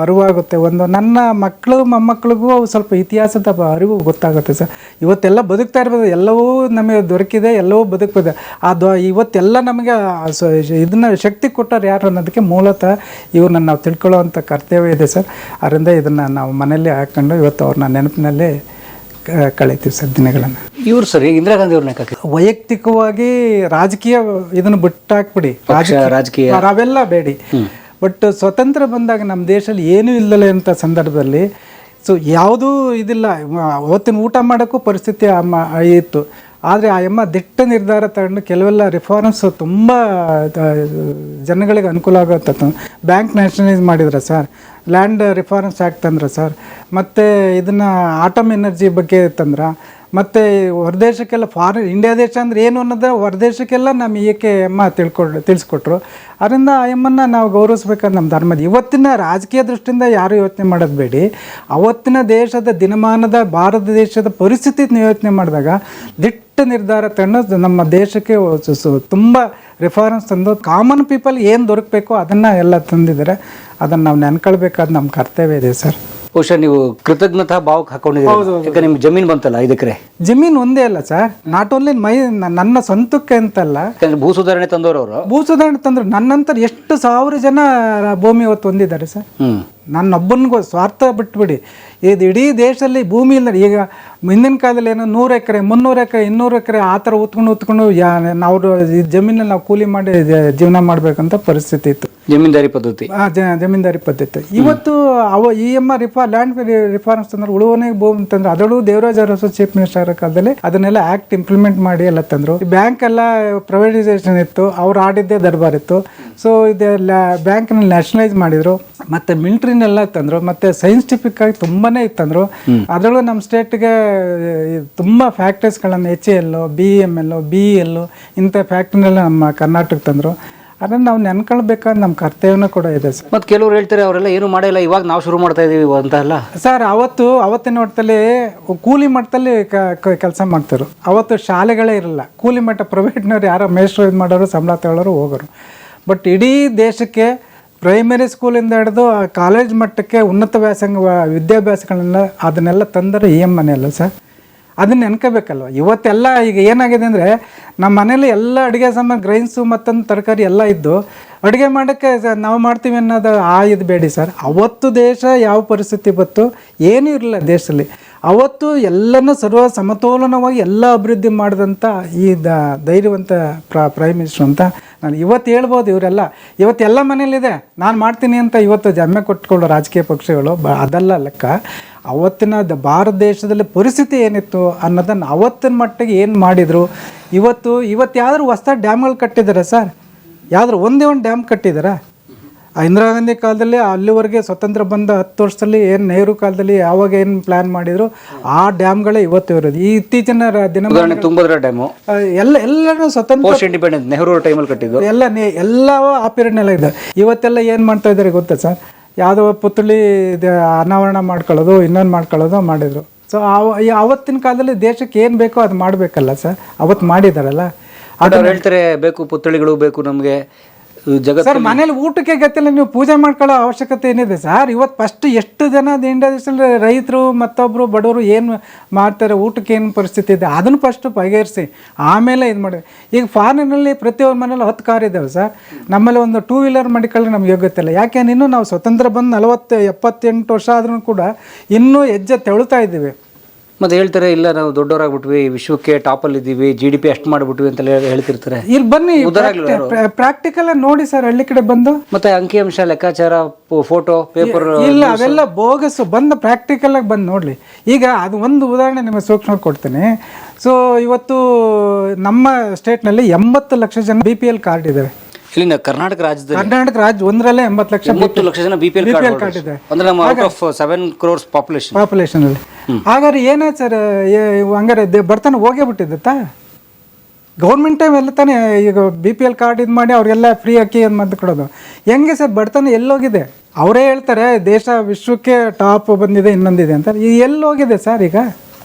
ಅರಿವಾಗುತ್ತೆ. ಒಂದು ನನ್ನ ಮಕ್ಕಳು ಮೊಮ್ಮಕ್ಕಳಿಗೂ ಸ್ವಲ್ಪ ಇತಿಹಾಸದ ಅರಿವು ಗೊತ್ತಾಗುತ್ತೆ ಸರ್. ಇವತ್ತೆಲ್ಲ ಬದುಕ್ತಾ ಇರ್ಬೋದು, ಎಲ್ಲವೂ ನಮಗೆ ದೊರಕಿದೆ, ಎಲ್ಲವೂ ಬದುಕ್ಬೋದು. ಇವತ್ತೆಲ್ಲ ನಮಗೆ ಇದನ್ನ ಶಕ್ತಿ ಕೊಟ್ಟರು ಯಾರು ಅನ್ನೋದಕ್ಕೆ ಮೂಲತಃ ಇವ್ರನ್ನ ನಾವು ತಿಳ್ಕೊಳ್ಳೋವಂಥ ಕರ್ತವ್ಯ ಇದೆ ಸರ್. ಅದರಿಂದ ಇದನ್ನು ನಾವು ಮನೆಯಲ್ಲೇ ಹಾಕ್ಕೊಂಡು ಇವತ್ತು ಅವ್ರನ್ನ ನೆನಪಿನಲ್ಲೇ ಕಳೀತೀವಿ ಸರ್ ದಿನಗಳನ್ನು. ಇವ್ರು ಸರ್ ಇಂದಿರಾ ಗಾಂಧಿ ಅವ್ರನ್ನ ವೈಯಕ್ತಿಕವಾಗಿ ರಾಜಕೀಯ ಇದನ್ನು ಬಿಟ್ಟಾಕ್ಬಿಡಿ, ರಾಜಕೀಯ ಅವೆಲ್ಲ ಬೇಡಿ. ಬಟ್ ಸ್ವತಂತ್ರ ಬಂದಾಗ ನಮ್ಮ ದೇಶದಲ್ಲಿ ಏನೂ ಇಲ್ಲಲೇ ಅಂತ ಸಂದರ್ಭದಲ್ಲಿ ಸೊ ಯಾವುದೂ ಇದಿಲ್ಲ, ಅವತ್ತಿನ ಊಟ ಮಾಡೋಕ್ಕೂ ಪರಿಸ್ಥಿತಿ ಇತ್ತು. ಆದರೆ ಆ ಎಮ್ಮ ದಿಟ್ಟ ನಿರ್ಧಾರ ತಗೊಂಡು ಕೆಲವೆಲ್ಲ ರಿಫಾರ್ಮ್ಸ್ ತುಂಬ ಜನಗಳಿಗೆ ಅನುಕೂಲ ಆಗುತ್ತೆ. ಬ್ಯಾಂಕ್ ನ್ಯಾಷನಲೈಸ್ ಮಾಡಿದ್ರೆ ಸರ್, ಲ್ಯಾಂಡ್ ರಿಫಾರ್ಮ್ಸ್ ಆ್ಯಕ್ಟ್ ತಂದ್ರೆ ಸರ್, ಮತ್ತು ಇದನ್ನು ಆಟಮ್ ಎನರ್ಜಿ ಬಗ್ಗೆ ತಂದ್ರೆ, ಮತ್ತು ಹೊರದೇಶಕ್ಕೆಲ್ಲ ಇಂಡಿಯಾ ದೇಶ ಅಂದರೆ ಏನು ಅನ್ನೋದು ಹೊರದೇಶಕ್ಕೆಲ್ಲ ನಮ್ಮ ಎಮ್ಮ ತಿಳಿಸ್ಕೊಟ್ರು. ಅದರಿಂದ ಆ ಎಮ್ಮನ್ನು ನಾವು ಗೌರವಿಸ್ಬೇಕಾದ್ರೆ ನಮ್ಮ ಧರ್ಮದ. ಇವತ್ತಿನ ರಾಜಕೀಯ ದೃಷ್ಟಿಯಿಂದ ಯಾರೂ ಯೋಚನೆ ಮಾಡೋದು ಬೇಡಿ. ಅವತ್ತಿನ ದೇಶದ ದಿನಮಾನದ ಭಾರತ ದೇಶದ ಪರಿಸ್ಥಿತಿ ಯೋಚನೆ ಮಾಡಿದಾಗ ದಿಟ್ಟ ನಿರ್ಧಾರ ತಗೊಂಡು ನಮ್ಮ ದೇಶಕ್ಕೆ ತುಂಬ ರಿಫಾರ್ಮ್ಸ್ ತಂದು ಕಾಮನ್ ಪೀಪಲ್ ಏನು ದೊರಕಬೇಕೋ ಅದನ್ನು ಎಲ್ಲ ತಂದಿದ್ದಾರೆ. ಅದನ್ನು ನಾವು ನೆನ್ಕೊಳ್ಬೇಕಾದ ನಮ್ಮ ಕರ್ತವ್ಯ ಇದೆ ಸರ್. ಬಹುಶಃ ನೀವು ಕೃತಜ್ಞತಾ ಭಾವಕ್ಕೆ ಹಾಕೊಂಡಿದ್ದೀರಿ. ನಿಮ್ಗೆ ಜಮೀನು ಬಂತಲ್ಲ 5 ಎಕರೆ. ಜಮೀನು ಒಂದೇ ಅಲ್ಲ ಸರ್, ನಾಟ್ ಓನ್ಲಿ ನನ್ನ ಸ್ವಂತಕ್ಕೆ ಅಂತಲ್ಲ, ಭೂ ಸುಧಾರಣೆ ತಂದವರು. ಭೂ ಸುಧಾರಣೆ ತಂದ್ರು ನನ್ನಂತರ ಎಷ್ಟು 1000 ಜನ ಭೂಮಿ ಹೊತ್ತು ಹೊಂದಿದ್ದಾರೆ ಸರ್. ನನ್ನೊಬ್ಬನಿಗೂ ಸ್ವಾರ್ಥ ಬಿಟ್ಬಿಡಿ, ಇದು ಇಡೀ ದೇಶದಲ್ಲಿ ಭೂಮಿ ಇಲ್ಲ. ಈಗ ಹಿಂದಿನ ಕಾಲದಲ್ಲಿ ಏನೋ 100 ಎಕರೆ 300 ಎಕರೆ 200 ಎಕರೆ ಆ ಥರ ಉತ್ಕೊಂಡು ನಾವು ಜಮೀನಲ್ಲಿ ನಾವು ಕೂಲಿ ಮಾಡಿ ಜೀವನ ಮಾಡಬೇಕಂತ ಪರಿಸ್ಥಿತಿ ಇತ್ತು. ಜಮೀನ್ದಾರಿ ಪದ್ಧತಿ. ಜಮೀನ್ದಾರಿ ಪದ್ಧತಿ. ಇವತ್ತು ಈ ಎಮ್ಮ ಲ್ಯಾಂಡ್ ರಿಫಾರ್ಮ್ಸ್ ತಂದ್ರೆ ಉಳುವನೆಗೆ ಭೂಮಿ ತಂದ್ರು. ಅದರಲ್ಲೂ ದೇವರಾಜ್ ಅರಸು ಚೀಫ್ ಮಿನಿಸ್ಟರ್ ಕಾಲದಲ್ಲಿ ಅದನ್ನೆಲ್ಲ ಆಕ್ಟ್ ಇಂಪ್ಲಿಮೆಂಟ್ ಮಾಡಿ ಎಲ್ಲ ತಂದ್ರು. ಬ್ಯಾಂಕ್ ಎಲ್ಲ ಪ್ರೈವೇಟೈಸೇಷನ್ ಇತ್ತು, ಅವ್ರು ಆಡಿದ್ದೇ ದರ್ಬಾರ್ ಇತ್ತು. ಸೊ ಇದೆಲ್ಲ ಬ್ಯಾಂಕ್ನ ನ್ಯಾಷನಲೈಸ್ ಮಾಡಿದ್ರು. ಮತ್ತೆ ಮಿಲಿಟರಿನೆಲ್ಲ ತಂದ್ರು. ಮತ್ತೆ ಸೈನ್ಸ್ಟಿಫಿಕ್ ಆಗಿ ತುಂಬಾನೇ ತಂದ್ರು. ಅದರಲ್ಲೂ ನಮ್ಮ ಸ್ಟೇಟ್ಗೆ ತುಂಬ ಫ್ಯಾಕ್ಟ್ರೀಸ್ಗಳನ್ನು HAL, BML, BEL ಇಂಥ ಫ್ಯಾಕ್ಟ್ರಿನೆಲ್ಲ ನಮ್ಮ ಕರ್ನಾಟಕಕ್ಕೆ ತಂದರು. ಅದನ್ನು ನಾವು ನೆನ್ಕೊಳ್ಬೇಕಾದ್ರೆ ನಮ್ಮ ಕರ್ತವ್ಯನೂ ಕೂಡ ಇದೆ ಸರ್. ಮತ್ತು ಕೆಲವರು ಹೇಳ್ತಾರೆ ಅವರೆಲ್ಲ ಏನು ಮಾಡಿಲ್ಲ, ಇವಾಗ ನಾವು ಶುರು ಮಾಡ್ತಾ ಇದೀವಿ ಅಂತ ಅಲ್ಲ ಸರ್. ಅವತ್ತಿನ ಮಟ್ಟದಲ್ಲಿ ಕೂಲಿ ಮಟ್ಟದಲ್ಲಿ ಕೆಲಸ ಮಾಡ್ತಾರೆ. ಅವತ್ತು ಶಾಲೆಗಳೇ ಇರಲ್ಲ, ಕೂಲಿ ಮಟ್ಟ ಪ್ರೈವೇಟ್ನವ್ರು ಯಾರೋ ಮೇಸ್ಟ್ರು ಇದು ಮಾಡೋರು, ಸಂಬಳ ತಗೊಳ್ಳೋರು ಹೋಗೋರು. ಬಟ್ ಇಡೀ ದೇಶಕ್ಕೆ ಪ್ರೈಮರಿ ಸ್ಕೂಲಿಂದ ಹಿಡಿದು ಕಾಲೇಜ್ ಮಟ್ಟಕ್ಕೆ ಉನ್ನತ ವಿದ್ಯಾಭ್ಯಾಸಗಳನ್ನ ಅದನ್ನೆಲ್ಲ ತಂದರೆ ಮನೆಯಲ್ಲ ಸರ್. ಅದನ್ನ ನೆನ್ಕೋಬೇಕಲ್ವ. ಇವತ್ತೆಲ್ಲ ಈಗ ಏನಾಗಿದೆ ಅಂದರೆ ನಮ್ಮ ಮನೇಲಿ ಎಲ್ಲ ಅಡುಗೆ ಸಾಮಾನು ಗ್ರೈನ್ಸು ಮತ್ತೊಂದು ತರಕಾರಿ ಎಲ್ಲ ಇದ್ದು ಅಡುಗೆ ಮಾಡೋಕ್ಕೆ ನಾವು ಮಾಡ್ತೀವಿ ಅನ್ನೋದು ಇದು ಬೇಡಿ ಸರ್. ಅವತ್ತು ದೇಶ ಯಾವ ಪರಿಸ್ಥಿತಿ ಬತ್ತು, ಏನೂ ಇರಲಿಲ್ಲ ದೇಶದಲ್ಲಿ. ಅವತ್ತು ಎಲ್ಲನೂ ಸರ್ವ ಸಮತೋಲನವಾಗಿ ಎಲ್ಲ ಅಭಿವೃದ್ಧಿ ಮಾಡಿದಂಥ ಈ ಧೈರ್ಯವಂತ ಪ್ರೈಮ್ ಮಿನಿಸ್ಟ್ರು ಅಂತ ನಾನು ಇವತ್ತು ಹೇಳ್ಬೋದು. ಇವರೆಲ್ಲ ಇವತ್ತೆಲ್ಲ ಮನೇಲಿದೆ, ನಾನು ಮಾಡ್ತೀನಿ ಅಂತ ಇವತ್ತು ಜಮ್ಮೆ ಕೊಟ್ಕೊಳ್ಳೋ ರಾಜಕೀಯ ಪಕ್ಷಗಳು ಅದೆಲ್ಲ ಲೆಕ್ಕ. ಅವತ್ತಿನ ಭಾರತ ದೇಶದಲ್ಲಿ ಪರಿಸ್ಥಿತಿ ಏನಿತ್ತು ಅನ್ನೋದನ್ನು ಅವತ್ತಿನ ಮಟ್ಟಿಗೆ ಏನು ಮಾಡಿದರು. ಇವತ್ತು ಯಾವ್ದಾದ್ರು ಹೊಸ ಡ್ಯಾಮ್ಗಳು ಕಟ್ಟಿದ್ದಾರೆ ಸರ್? ಯಾವ್ದಾದ್ರು ಒಂದೇ ಒಂದು ಡ್ಯಾಮ್ ಕಟ್ಟಿದ್ದಾರೆ? ಇಂದಿರಾ ಗಾಂಧಿ ಕಾಲದಲ್ಲಿ ಅಲ್ಲಿವರೆಗೆ ಸ್ವತಂತ್ರ ಬಂದ 10 ವರ್ಷದಲ್ಲಿ ಏನು ನೆಹರು ಕಾಲದಲ್ಲಿ ಯಾವಾಗ ಏನು ಪ್ಲಾನ್ ಮಾಡಿದ್ರು ಆ ಡ್ಯಾಮ್ಗಳೇ ಇವತ್ತು ಇರೋದು. ಈ ಇತ್ತೀಚಿನ ತುಂಗಭದ್ರಾ ಡ್ಯಾಮು ಎಲ್ಲರೂ ಸ್ವತಂತ್ರ ಇಂಡಿಪೆಂಡೆನ್ಸ್ ನೆಹರು ಟೈಮಲ್ಲಿ ಕಟ್ಟಿದ್ದು ಎಲ್ಲ ಆ ಪೀರಿಯಡ್ನೆಲ್ಲ ಇದೆ. ಇವತ್ತೆಲ್ಲ ಏನು ಮಾಡ್ತಾ ಇದ್ದಾರೆ ಗೊತ್ತಾ ಸರ್? ಯಾವುದೋ ಪುತ್ಥಳಿ ಅನಾವರಣ ಮಾಡ್ಕೊಳ್ಳೋದು, ಇನ್ನೊಂದು ಮಾಡ್ಕೊಳ್ಳೋದು ಮಾಡಿದರು. ಸೊ ಅವತ್ತಿನ ಕಾಲದಲ್ಲಿ ದೇಶಕ್ಕೆ ಏನು ಬೇಕೋ ಅದು ಮಾಡಬೇಕಲ್ಲ ಸರ್. ಅವತ್ತು ಮಾಡಿದಾರಲ್ಲ. ಅದು ಹೇಳ್ತಾರೆ ಬೇಕು ಪುತ್ಥಳಿಗಳು ಬೇಕು ನಮಗೆ ಜಗತ್ ಸರ್. ಮನೇಲಿ ಊಟಕ್ಕೆ ಗತಿಲ್ಲ, ನೀವು ಪೂಜೆ ಮಾಡ್ಕೊಳ್ಳೋ ಅವಶ್ಯಕತೆ ಏನಿದೆ ಸರ್? ಇವತ್ತು ಫಸ್ಟ್ ಎಷ್ಟು ಜನ ಇಂಡಿಯಾ ದೇಶದಲ್ಲಿ ರೈತರು ಮತ್ತೊಬ್ಬರು ಬಡವರು ಏನು ಮಾಡ್ತಾರೆ, ಊಟಕ್ಕೆ ಏನು ಪರಿಸ್ಥಿತಿ ಇದೆ ಅದನ್ನು ಫಸ್ಟು ಬಗೆಹರಿಸಿ ಆಮೇಲೆ ಇದು ಮಾಡಿ. ಈಗ ಫಾರಿನಲ್ಲಿ ಪ್ರತಿಯೊಂದು ಮನೇಲಿ 10 ಕಾರ್ ಇದ್ದಾವೆ ಸರ್. ನಮ್ಮಲ್ಲಿ ಒಂದು 2 ವೀಲರ್ ಮಾಡಿಕೊಳ್ಳಿ ನಮ್ಗೆ ಯೋಗ್ಯತೆ ಇಲ್ಲ. ಯಾಕೆ ಇನ್ನೂ ನಾವು ಸ್ವತಂತ್ರ ಬಂದು 70-78 ವರ್ಷ ಆದ್ರೂ ಕೂಡ ಇನ್ನೂ ಹೆಜ್ಜೆ ತೆವಳ್ತಾ ಇದ್ದೀವಿ. ಮತ್ತೆ ಹೇಳ್ತಾರೆ ಇಲ್ಲ ನಾವು ದೊಡ್ಡವರಾಗ್ಬಿಟ್ವಿ, ವಿಶ್ವಕ್ಕೆ ಟಾಪಲ್ಲಿ ಇದ್ದೀವಿ, GDP ಅಷ್ಟು ಮಾಡಿಬಿಟ್ವಿ ಅಂತ ಹೇಳ್ತಿರ್ತಾರೆ. ಇಲ್ಲಿ ಬನ್ನಿ ಪ್ರಾಕ್ಟಿಕಲ್ ನೋಡಿ ಸರ್, ಹಳ್ಳಿ ಕಡೆ ಬಂದು. ಮತ್ತೆ ಅಂಕಿಅಂಶ ಲೆಕ್ಕಾಚಾರ ಫೋಟೋ ಪೇಪರ್ ಇಲ್ಲ, ಅವೆಲ್ಲ ಬೋಗಸು. ಬಂದು ಪ್ರಾಕ್ಟಿಕಲ್ ಆಗಿ ಬಂದು ನೋಡ್ಲಿ. ಈಗ ಅದು ಒಂದು ಉದಾಹರಣೆ ನಿಮಗೆ ಸೂಕ್ಷ್ಮ ಕೊಡ್ತೀನಿ. ಸೊ ಇವತ್ತು ನಮ್ಮ ಸ್ಟೇಟ್ನಲ್ಲಿ 80 ಲಕ್ಷ ಜನ BPL ಕಾರ್ಡ್ ಇದಾವೆ. ಇಲ್ಲಿನ ಕರ್ನಾಟಕ ರಾಜ್ಯ ಒಂದರಲ್ಲೇ 80 ಲಕ್ಷ ಜನ BPL ಕಾರ್ಡ್ ಇದೆ. ಅಂದ್ರೆ ನಮ್ಮ ಔಟ್ ಆಫ್ 7 crores ಪಾಪ್ಯುಲೇಷನ್ ಅಲ್ಲಿ. ಹಾಗಾದ್ರೆ ಏನಾಯ್ತು ಸರ್? ಹಂಗಾರೆ ಬರ್ತಾನೆ ಹೋಗೇ ಬಿಟ್ಟಿದ್ದತ್ತಾ? ಗೌರ್ಮೆಂಟ್ ಟೈಮ್ ಎಲ್ಲ ತಾನೇ ಈಗ BPL ಕಾರ್ಡ್ ಇದು ಮಾಡಿ ಅವ್ರಿಗೆಲ್ಲ ಫ್ರೀ ಅಕ್ಕಿ ಅಂತ ಕೊಡೋದು. ಹೆಂಗೆ ಸರ್ ಬಡತನ ಎಲ್ಲೋಗಿದೆ? ಅವರೇ ಹೇಳ್ತಾರೆ ದೇಶ ವಿಶ್ವಕ್ಕೆ ಟಾಪ್ ಬಂದಿದೆ, ಇನ್ನೊಂದಿದೆ ಅಂತ. ಎಲ್ಲೋಗಿದೆ ಸರ್ ಈಗ?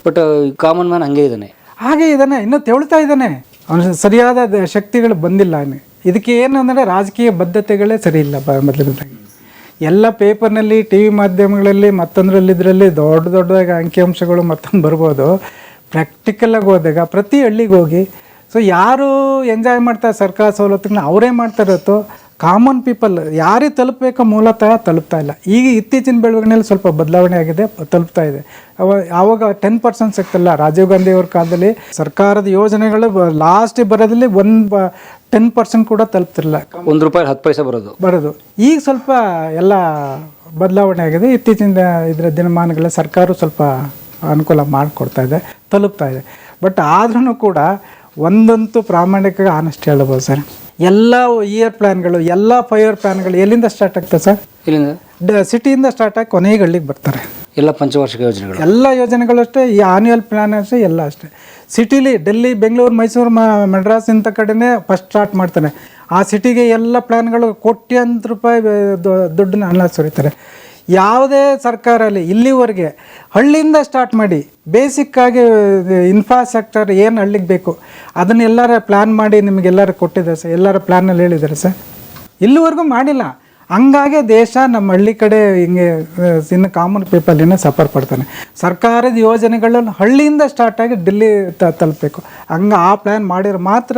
ಬಟ್ ಕಾಮನ್ ಮ್ಯಾನ್ ಹಂಗೆ ಇದ್ದಾನೆ, ಹಾಗೆ ಇದ್ದಾನೆ, ಇನ್ನೂ ತೆವಳ್ತಾ ಇದ್ದಾನೆ. ಅವನ ಸರಿಯಾದ ಶಕ್ತಿಗಳು ಬಂದಿಲ್ಲ ಅವನಿಗೆ. ಇದಕ್ಕೆ ಏನು ಅಂದರೆ ರಾಜಕೀಯ ಬದ್ಧತೆಗಳೇ ಸರಿ ಇಲ್ಲ ಮೊದಲನೇದಾಗಿ. ಎಲ್ಲ ಪೇಪರ್ನಲ್ಲಿ ಟಿ ವಿ ಮಾಧ್ಯಮಗಳಲ್ಲಿ ಮತ್ತೊಂದರಲ್ಲಿ ಇದರಲ್ಲಿ ದೊಡ್ಡದಾಗಿ ಅಂಕಿಅಂಶಗಳು ಮತ್ತೊಂದು ಬರ್ಬೋದು. ಪ್ರಾಕ್ಟಿಕಲಾಗಿ ಹೋದಾಗ ಪ್ರತಿ ಹಳ್ಳಿಗೆ ಹೋಗಿ ಸೊ ಯಾರು ಎಂಜಾಯ್ ಮಾಡ್ತಾರೆ ಸರ್ಕಾರ ಸವಲತ್ತುಗಳನ್ನ ಅವರೇ ಮಾಡ್ತಾ ಇರೋದು. ಕಾಮನ್ ಪೀಪಲ್ ಯಾರಿಗೆ ತಲುಪಬೇಕೋ ಮೂಲತಃ ತಲುಪ್ತಾ ಇಲ್ಲ. ಈಗ ಇತ್ತೀಚಿನ ಬೆಳವಣಿಗೆಯಲ್ಲಿ ಸ್ವಲ್ಪ ಬದಲಾವಣೆ ಆಗಿದೆ, ತಲುಪ್ತಾ ಇದೆ. ಆವಾಗ 10% ಸಿಗ್ತಲ್ಲ. ರಾಜೀವ್ ಗಾಂಧಿ ಅವ್ರ ಕಾಲದಲ್ಲಿ ಸರ್ಕಾರದ ಯೋಜನೆಗಳು ಲಾಸ್ಟಿಗೆ ಬರೋದ್ರಲ್ಲಿ 10% ಕೂಡ ತಲುಪ್ತಿರಲಿಲ್ಲ. ₹1 ಬರೋದು. ಈಗ ಸ್ವಲ್ಪ ಎಲ್ಲ ಬದಲಾವಣೆ ಆಗಿದೆ. ಇತ್ತೀಚಿನ ಇದರ ದಿನಮಾನಗಳ ಸರ್ಕಾರ ಸ್ವಲ್ಪ ಅನುಕೂಲ ಮಾಡಿಕೊಡ್ತಾ ಇದೆ, ತಲುಪ್ತಾ ಇದೆ. ಬಟ್ ಆದ್ರೂ ಕೂಡ ಒಂದಂತೂ ಪ್ರಾಮಾಣಿಕ ಆನೆಸ್ಟ್ ಹೇಳ್ಬೋದು ಸರ್, ಎಲ್ಲ ಇಯರ್ ಪ್ಲ್ಯಾನ್ಗಳು, ಎಲ್ಲ 5 ಇಯರ್ ಪ್ಲ್ಯಾನ್ಗಳು ಎಲ್ಲಿಂದ ಸ್ಟಾರ್ಟ್ ಆಗ್ತದೆ ಸರ್? ಇಲ್ಲಿಂದ ಸಿಟಿಯಿಂದ ಸ್ಟಾರ್ಟ್ ಆಗಿ ಕೊನೆಗೆ ಹಳ್ಳಿಗೆ ಬರ್ತಾರೆ. ಎಲ್ಲ ಪಂಚವಾರ್ಷಿಕ ಯೋಜನೆಗಳು, ಎಲ್ಲ ಯೋಜನೆಗಳು ಅಷ್ಟೇ, ಈ ಆನ್ಯುವಲ್ ಪ್ಲ್ಯಾನ್ ಅಷ್ಟೇ, ಎಲ್ಲ ಅಷ್ಟೇ. ಸಿಟಿಲಿ ಡೆಲ್ಲಿ, ಬೆಂಗಳೂರು, ಮೈಸೂರು, ಮಡ್ರಾಸ್ ಇಂಥ ಕಡೆನೇ ಫಸ್ಟ್ ಸ್ಟಾರ್ಟ್ ಮಾಡ್ತಾನೆ. ಆ ಸಿಟಿಗೆ ಎಲ್ಲ ಪ್ಲ್ಯಾನ್ಗಳು ಕೋಟ್ಯಾಂತರ ರೂಪಾಯಿ ದುಡ್ಡನ್ನ ಹಣ ಸುರಿತಾರೆ. ಯಾವುದೇ ಸರ್ಕಾರ ಅಲ್ಲಿ ಇಲ್ಲಿವರೆಗೆ ಹಳ್ಳಿಯಿಂದ ಸ್ಟಾರ್ಟ್ ಮಾಡಿ ಬೇಸಿಕ್ಕಾಗಿ ಇನ್ಫ್ರಾಸ್ಟ್ರಕ್ಚರ್ ಏನು ಹಳ್ಳಿಗೆ ಬೇಕು ಅದನ್ನೆಲ್ಲರ ಪ್ಲ್ಯಾನ್ ಮಾಡಿ ನಿಮಗೆಲ್ಲರೂ ಕೊಟ್ಟಿದ್ದಾರೆ ಸರ್. ಎಲ್ಲರ ಪ್ಲ್ಯಾನಲ್ಲಿ ಹೇಳಿದ್ದಾರೆ ಸರ್, ಇಲ್ಲಿವರೆಗೂ ಮಾಡಿಲ್ಲ. ಹಂಗಾಗಿ ದೇಶ ನಮ್ಮ ಹಳ್ಳಿ ಕಡೆ ಹಿಂಗೆ ಇನ್ನು ಕಾಮನ್ ಪೀಪಲ್ ಇನ್ನೂ ಸಫರ್ ಪಡ್ತಾನೆ. ಸರ್ಕಾರದ ಯೋಜನೆಗಳನ್ನು ಹಳ್ಳಿಯಿಂದ ಸ್ಟಾರ್ಟ್ ಆಗಿ ಡೆಲ್ಲಿ ತಲುಪಬೇಕು. ಹಂಗೆ ಆ ಪ್ಲ್ಯಾನ್ ಮಾಡಿದ್ರೆ ಮಾತ್ರ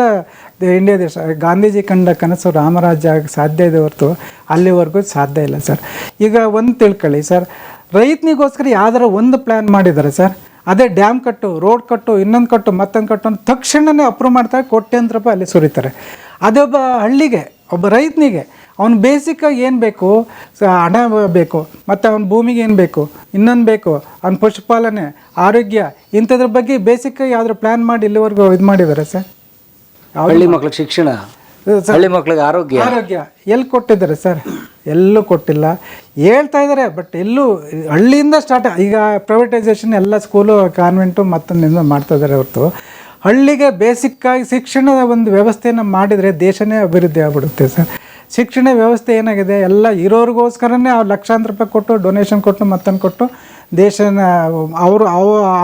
ಇಂಡಿಯಾ ದೇಶ. ಗಾಂಧೀಜಿ ಕಂಡ ಕನಸು ರಾಮರಾಜ್ಯ ಆಗ ಸಾಧ್ಯ ಇದೆ ಹೊರತು ಅಲ್ಲಿವರೆಗೂ ಸಾಧ್ಯ ಇಲ್ಲ ಸರ್. ಈಗ ಒಂದು ತಿಳ್ಕೊಳ್ಳಿ ಸರ್, ರೈತನಿಗೋಸ್ಕರ ಯಾವ್ದಾರ ಒಂದು ಪ್ಲ್ಯಾನ್ ಮಾಡಿದ್ದಾರೆ ಸರ್, ಅದೇ ಡ್ಯಾಮ್ ಕಟ್ಟು, ರೋಡ್ ಕಟ್ಟು, ಇನ್ನೊಂದು ಕಟ್ಟು, ಮತ್ತೊಂದು ಕಟ್ಟು ಅಂತ ತಕ್ಷಣವೇ ಅಪ್ರೂವ್ ಮಾಡ್ತಾರೆ, ಕೋಟ್ಯಾಂತರ ರೂಪಾಯಿ ಅಲ್ಲಿ ಸುರಿತಾರೆ. ಅದೇ ಒಬ್ಬ ಹಳ್ಳಿಗೆ, ಒಬ್ಬ ರೈತನಿಗೆ ಅವ್ನು ಬೇಸಿಕ್ಕಾಗಿ ಏನು ಬೇಕು, ಹಣ ಬೇಕು, ಮತ್ತು ಅವ್ನ ಭೂಮಿಗೆ ಏನು ಬೇಕು, ಇನ್ನೊಂದು ಬೇಕು, ಅವ್ನ ಪಶುಪಾಲನೆ, ಆರೋಗ್ಯ, ಇಂಥದ್ರ ಬಗ್ಗೆ ಬೇಸಿಕ್ಕಾಗಿ ಯಾವ್ದಾರು ಪ್ಲ್ಯಾನ್ ಮಾಡಿ ಇಲ್ಲಿವರೆಗೂ ಇದು ಮಾಡಿದ್ದಾರೆ ಸರ್. ಹಳ್ಳಿ ಮಕ್ಳಿಗೆ ಶಿಕ್ಷಣ, ಹಳ್ಳಿ ಮಕ್ಳಿಗೆ ಆರೋಗ್ಯ ಎಲ್ಲಿ ಕೊಟ್ಟಿದ್ದಾರೆ ಸರ್? ಎಲ್ಲೂ ಕೊಟ್ಟಿಲ್ಲ. ಹೇಳ್ತಾ ಇದ್ದಾರೆ ಬಟ್ ಎಲ್ಲೂ ಹಳ್ಳಿಯಿಂದ ಸ್ಟಾರ್ಟ್. ಈಗ ಪ್ರೈವೇಟೈಸೇಷನ್ ಎಲ್ಲ ಸ್ಕೂಲು, ಕಾನ್ವೆಂಟು ಮತ್ತೊಂದಿಂದ ಮಾಡ್ತಾ ಇದ್ದಾರೆ ಹೊರತು ಹಳ್ಳಿಗೆ ಬೇಸಿಕ್ಕಾಗಿ ಶಿಕ್ಷಣದ ಒಂದು ವ್ಯವಸ್ಥೆಯನ್ನು ಮಾಡಿದರೆ ದೇಶನೇ ಅಭಿವೃದ್ಧಿ ಆಗ್ಬಿಡುತ್ತೆ ಸರ್. ಶಿಕ್ಷಣ ವ್ಯವಸ್ಥೆ ಏನಾಗಿದೆ, ಎಲ್ಲ ಇರೋರಿಗೋಸ್ಕರನೇ ಅವ್ರು ಲಕ್ಷಾಂತರ ರೂಪಾಯಿ ಕೊಟ್ಟು, ಡೊನೇಷನ್ ಕೊಟ್ಟು, ಮತ್ತೊಂದು ಕೊಟ್ಟು ದೇಶನ ಅವರು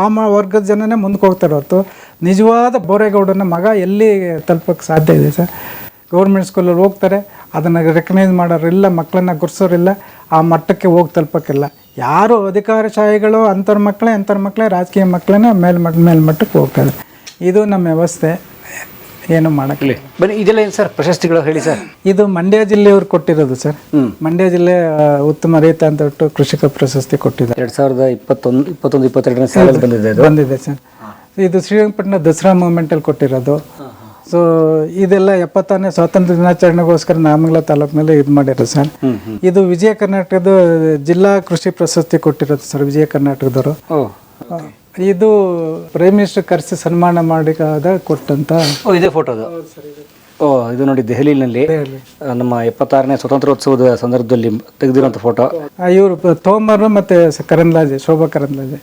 ಆ ವರ್ಗದ ಜನನೇ ಮುಂದಕ್ಕೆ ಹೋಗ್ತಾರೆ ಹೊರತು ನಿಜವಾದ ಬೋರೇಗೌಡನ ಮಗ ಎಲ್ಲಿ ತಲುಪೋಕ್ಕೆ ಸಾಧ್ಯ ಇದೆ ಸರ್? ಗೌರ್ಮೆಂಟ್ ಸ್ಕೂಲಲ್ಲಿ ಹೋಗ್ತಾರೆ, ಅದನ್ನು ರೆಕಗ್ನೈಸ್ ಮಾಡೋರಿಲ್ಲ, ಮಕ್ಕಳನ್ನ ಗುರ್ಸೋರಿಲ್ಲ, ಆ ಮಟ್ಟಕ್ಕೆ ಹೋಗಿ ತಲುಪೋಕ್ಕಿಲ್ಲ. ಯಾರು ಅಧಿಕಾರಶಾಹಿಗಳು ಅಂಥವ್ರ ಮಕ್ಕಳೇ ರಾಜಕೀಯ ಮಕ್ಕಳೇ ಮೇಲ್ಮಟ್ಟಕ್ಕೆ ಹೋಗ್ತಾರೆ. ಇದು ನಮ್ಮ ವ್ಯವಸ್ಥೆ, ಏನು ಮಾಡೋಕ್ಕಿಲ್ಲ. ಬನ್ನಿ, ಇದೆಲ್ಲ ಏನು ಸರ್ ಪ್ರಶಸ್ತಿಗಳು ಹೇಳಿ ಸರ್? ಇದು ಮಂಡ್ಯ ಜಿಲ್ಲೆಯವ್ರು ಕೊಟ್ಟಿರೋದು ಸರ್. ಮಂಡ್ಯ ಜಿಲ್ಲೆ ಉತ್ತಮ ರೈತ ಅಂತ ಬಿಟ್ಟು ಕೃಷಿಕ ಪ್ರಶಸ್ತಿ ಕೊಟ್ಟಿದ್ದಾರೆ. 2021-22 ಸಾಲಲ್ಲಿ ಬಂದಿದೆ ಸರ್. ಇದು ಶ್ರೀರಂಗಪಟ್ಟಣ ದಸರಾ ಮೂಮೆಂಟಲ್ಲಿ ಕೊಟ್ಟಿರೋದು. ಸೊ ಇದೆಲ್ಲ 70ನೇ ಸ್ವಾತಂತ್ರ್ಯ ದಿನಾಚರಣೆಗೋಸ್ಕರ ನಾಮಂಗಲ ತಾಲೂಕಿನಲ್ಲಿ ಇದು ಮಾಡಿರೋದು ಸರ್. ಇದು ವಿಜಯ ಕರ್ನಾಟಕದ ಜಿಲ್ಲಾ ಕೃಷಿ ಪ್ರಶಸ್ತಿ ಕೊಟ್ಟಿರೋದು ಸರ್, ವಿಜಯ ಕರ್ನಾಟಕದವರು. ಇದು ಪ್ರೈಮ್ ಮಿನಿಸ್ಟರ್ ಕರೆಸಿ ಸನ್ಮಾನ ಮಾಡಿದ ಕೊಟ್ಟಂತ ಇದೇ ಫೋಟೋದು. ಇದು ನೋಡಿ ದೆಹಲಿನಲ್ಲಿ ನಮ್ಮ 76ನೇ ಸ್ವಾತಂತ್ರ್ಯೋತ್ಸವದ ಸಂದರ್ಭದಲ್ಲಿ ತೆಗೆದಿರುವಂಥ ಫೋಟೋ. ಇವರು ತೋಮರ್ ಮತ್ತೆ ಕರಂದ್ಲಾಜೆ, ಶೋಭಾ ಕರಂದ್ಲಾಜೆ,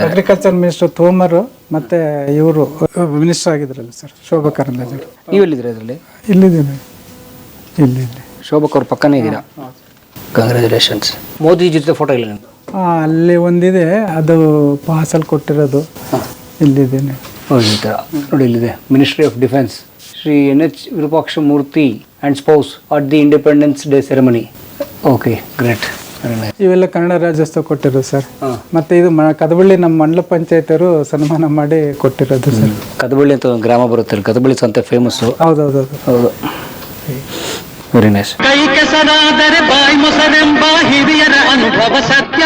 ಅಗ್ರಿಕಲ್ಚರ್ ಮಿನಿಸ್ಟರ್ ತೋಮರ್ ಮತ್ತೆ ಇವರು ಮಿನಿಸ್ಟರ್ ಆಗಿದ್ರಲ್ಲ ಸರ್, ಶೋಭಾ ಕರಂದ್ಲಾಜೆ. ನೀವೆಲ್ಲಿದ್ದೀರಾ ಇದರಲ್ಲಿ? ಇಲ್ಲಿದ್ದೀನಿ, ಇಲ್ಲಿ ಶೋಭಾ ಅವ್ರ ಪಕ್ಕನೇ ಇದ್ದೀರಾ. ಕಂಗ್ರ್ಯಾಚುಲೇಷನ್ಸ್. ಮೋದಿ ಜೊತೆ ಫೋಟೋ ಇಲ್ಲ ನಿಮ್ದು? ಅಲ್ಲಿ ಒಂದಿದೆ, ಅದು ಪಾಸಲ್ಲಿ ಕೊಟ್ಟಿರೋದು. ಇಲ್ಲಿದ್ದೇನೆ ನೋಡಿ, ಇಲ್ಲಿದೆ ministry of defence, Shri NH Virupaksha Murthy and spouse at the independence day ceremony. Okay, great. ಇವೆಲ್ಲ ಕನ್ನಡ ರಾಜ್ಯೋತ್ಸವ ಕೊಟ್ಟಿರೋದು ಸರ್. ಮತ್ತೆ ಇದು ಕದಬಳ್ಳಿ ನಮ್ಮ ಮಂಡಲ ಪಂಚಾಯತ್ ಅವರು ಸನ್ಮಾನ ಮಾಡಿ ಕೊಟ್ಟಿರೋದು ಸರ್. ಕದಬಳ್ಳಿ ಅಂತ ಒಂದು ಗ್ರಾಮ ಬರುತ್ತೆ, ಕದಬಳ್ಳಿ ಸಂತೆ ಫೇಮಸ್ಸು. ಹೌದು. Very nice. ಕೈ ಕೆಸರಾದರೆ ಬಾಯಿ ಮೊಸರೆಂಬ ಹಿರಿಯರ ಅನುಭವ ಸತ್ಯ.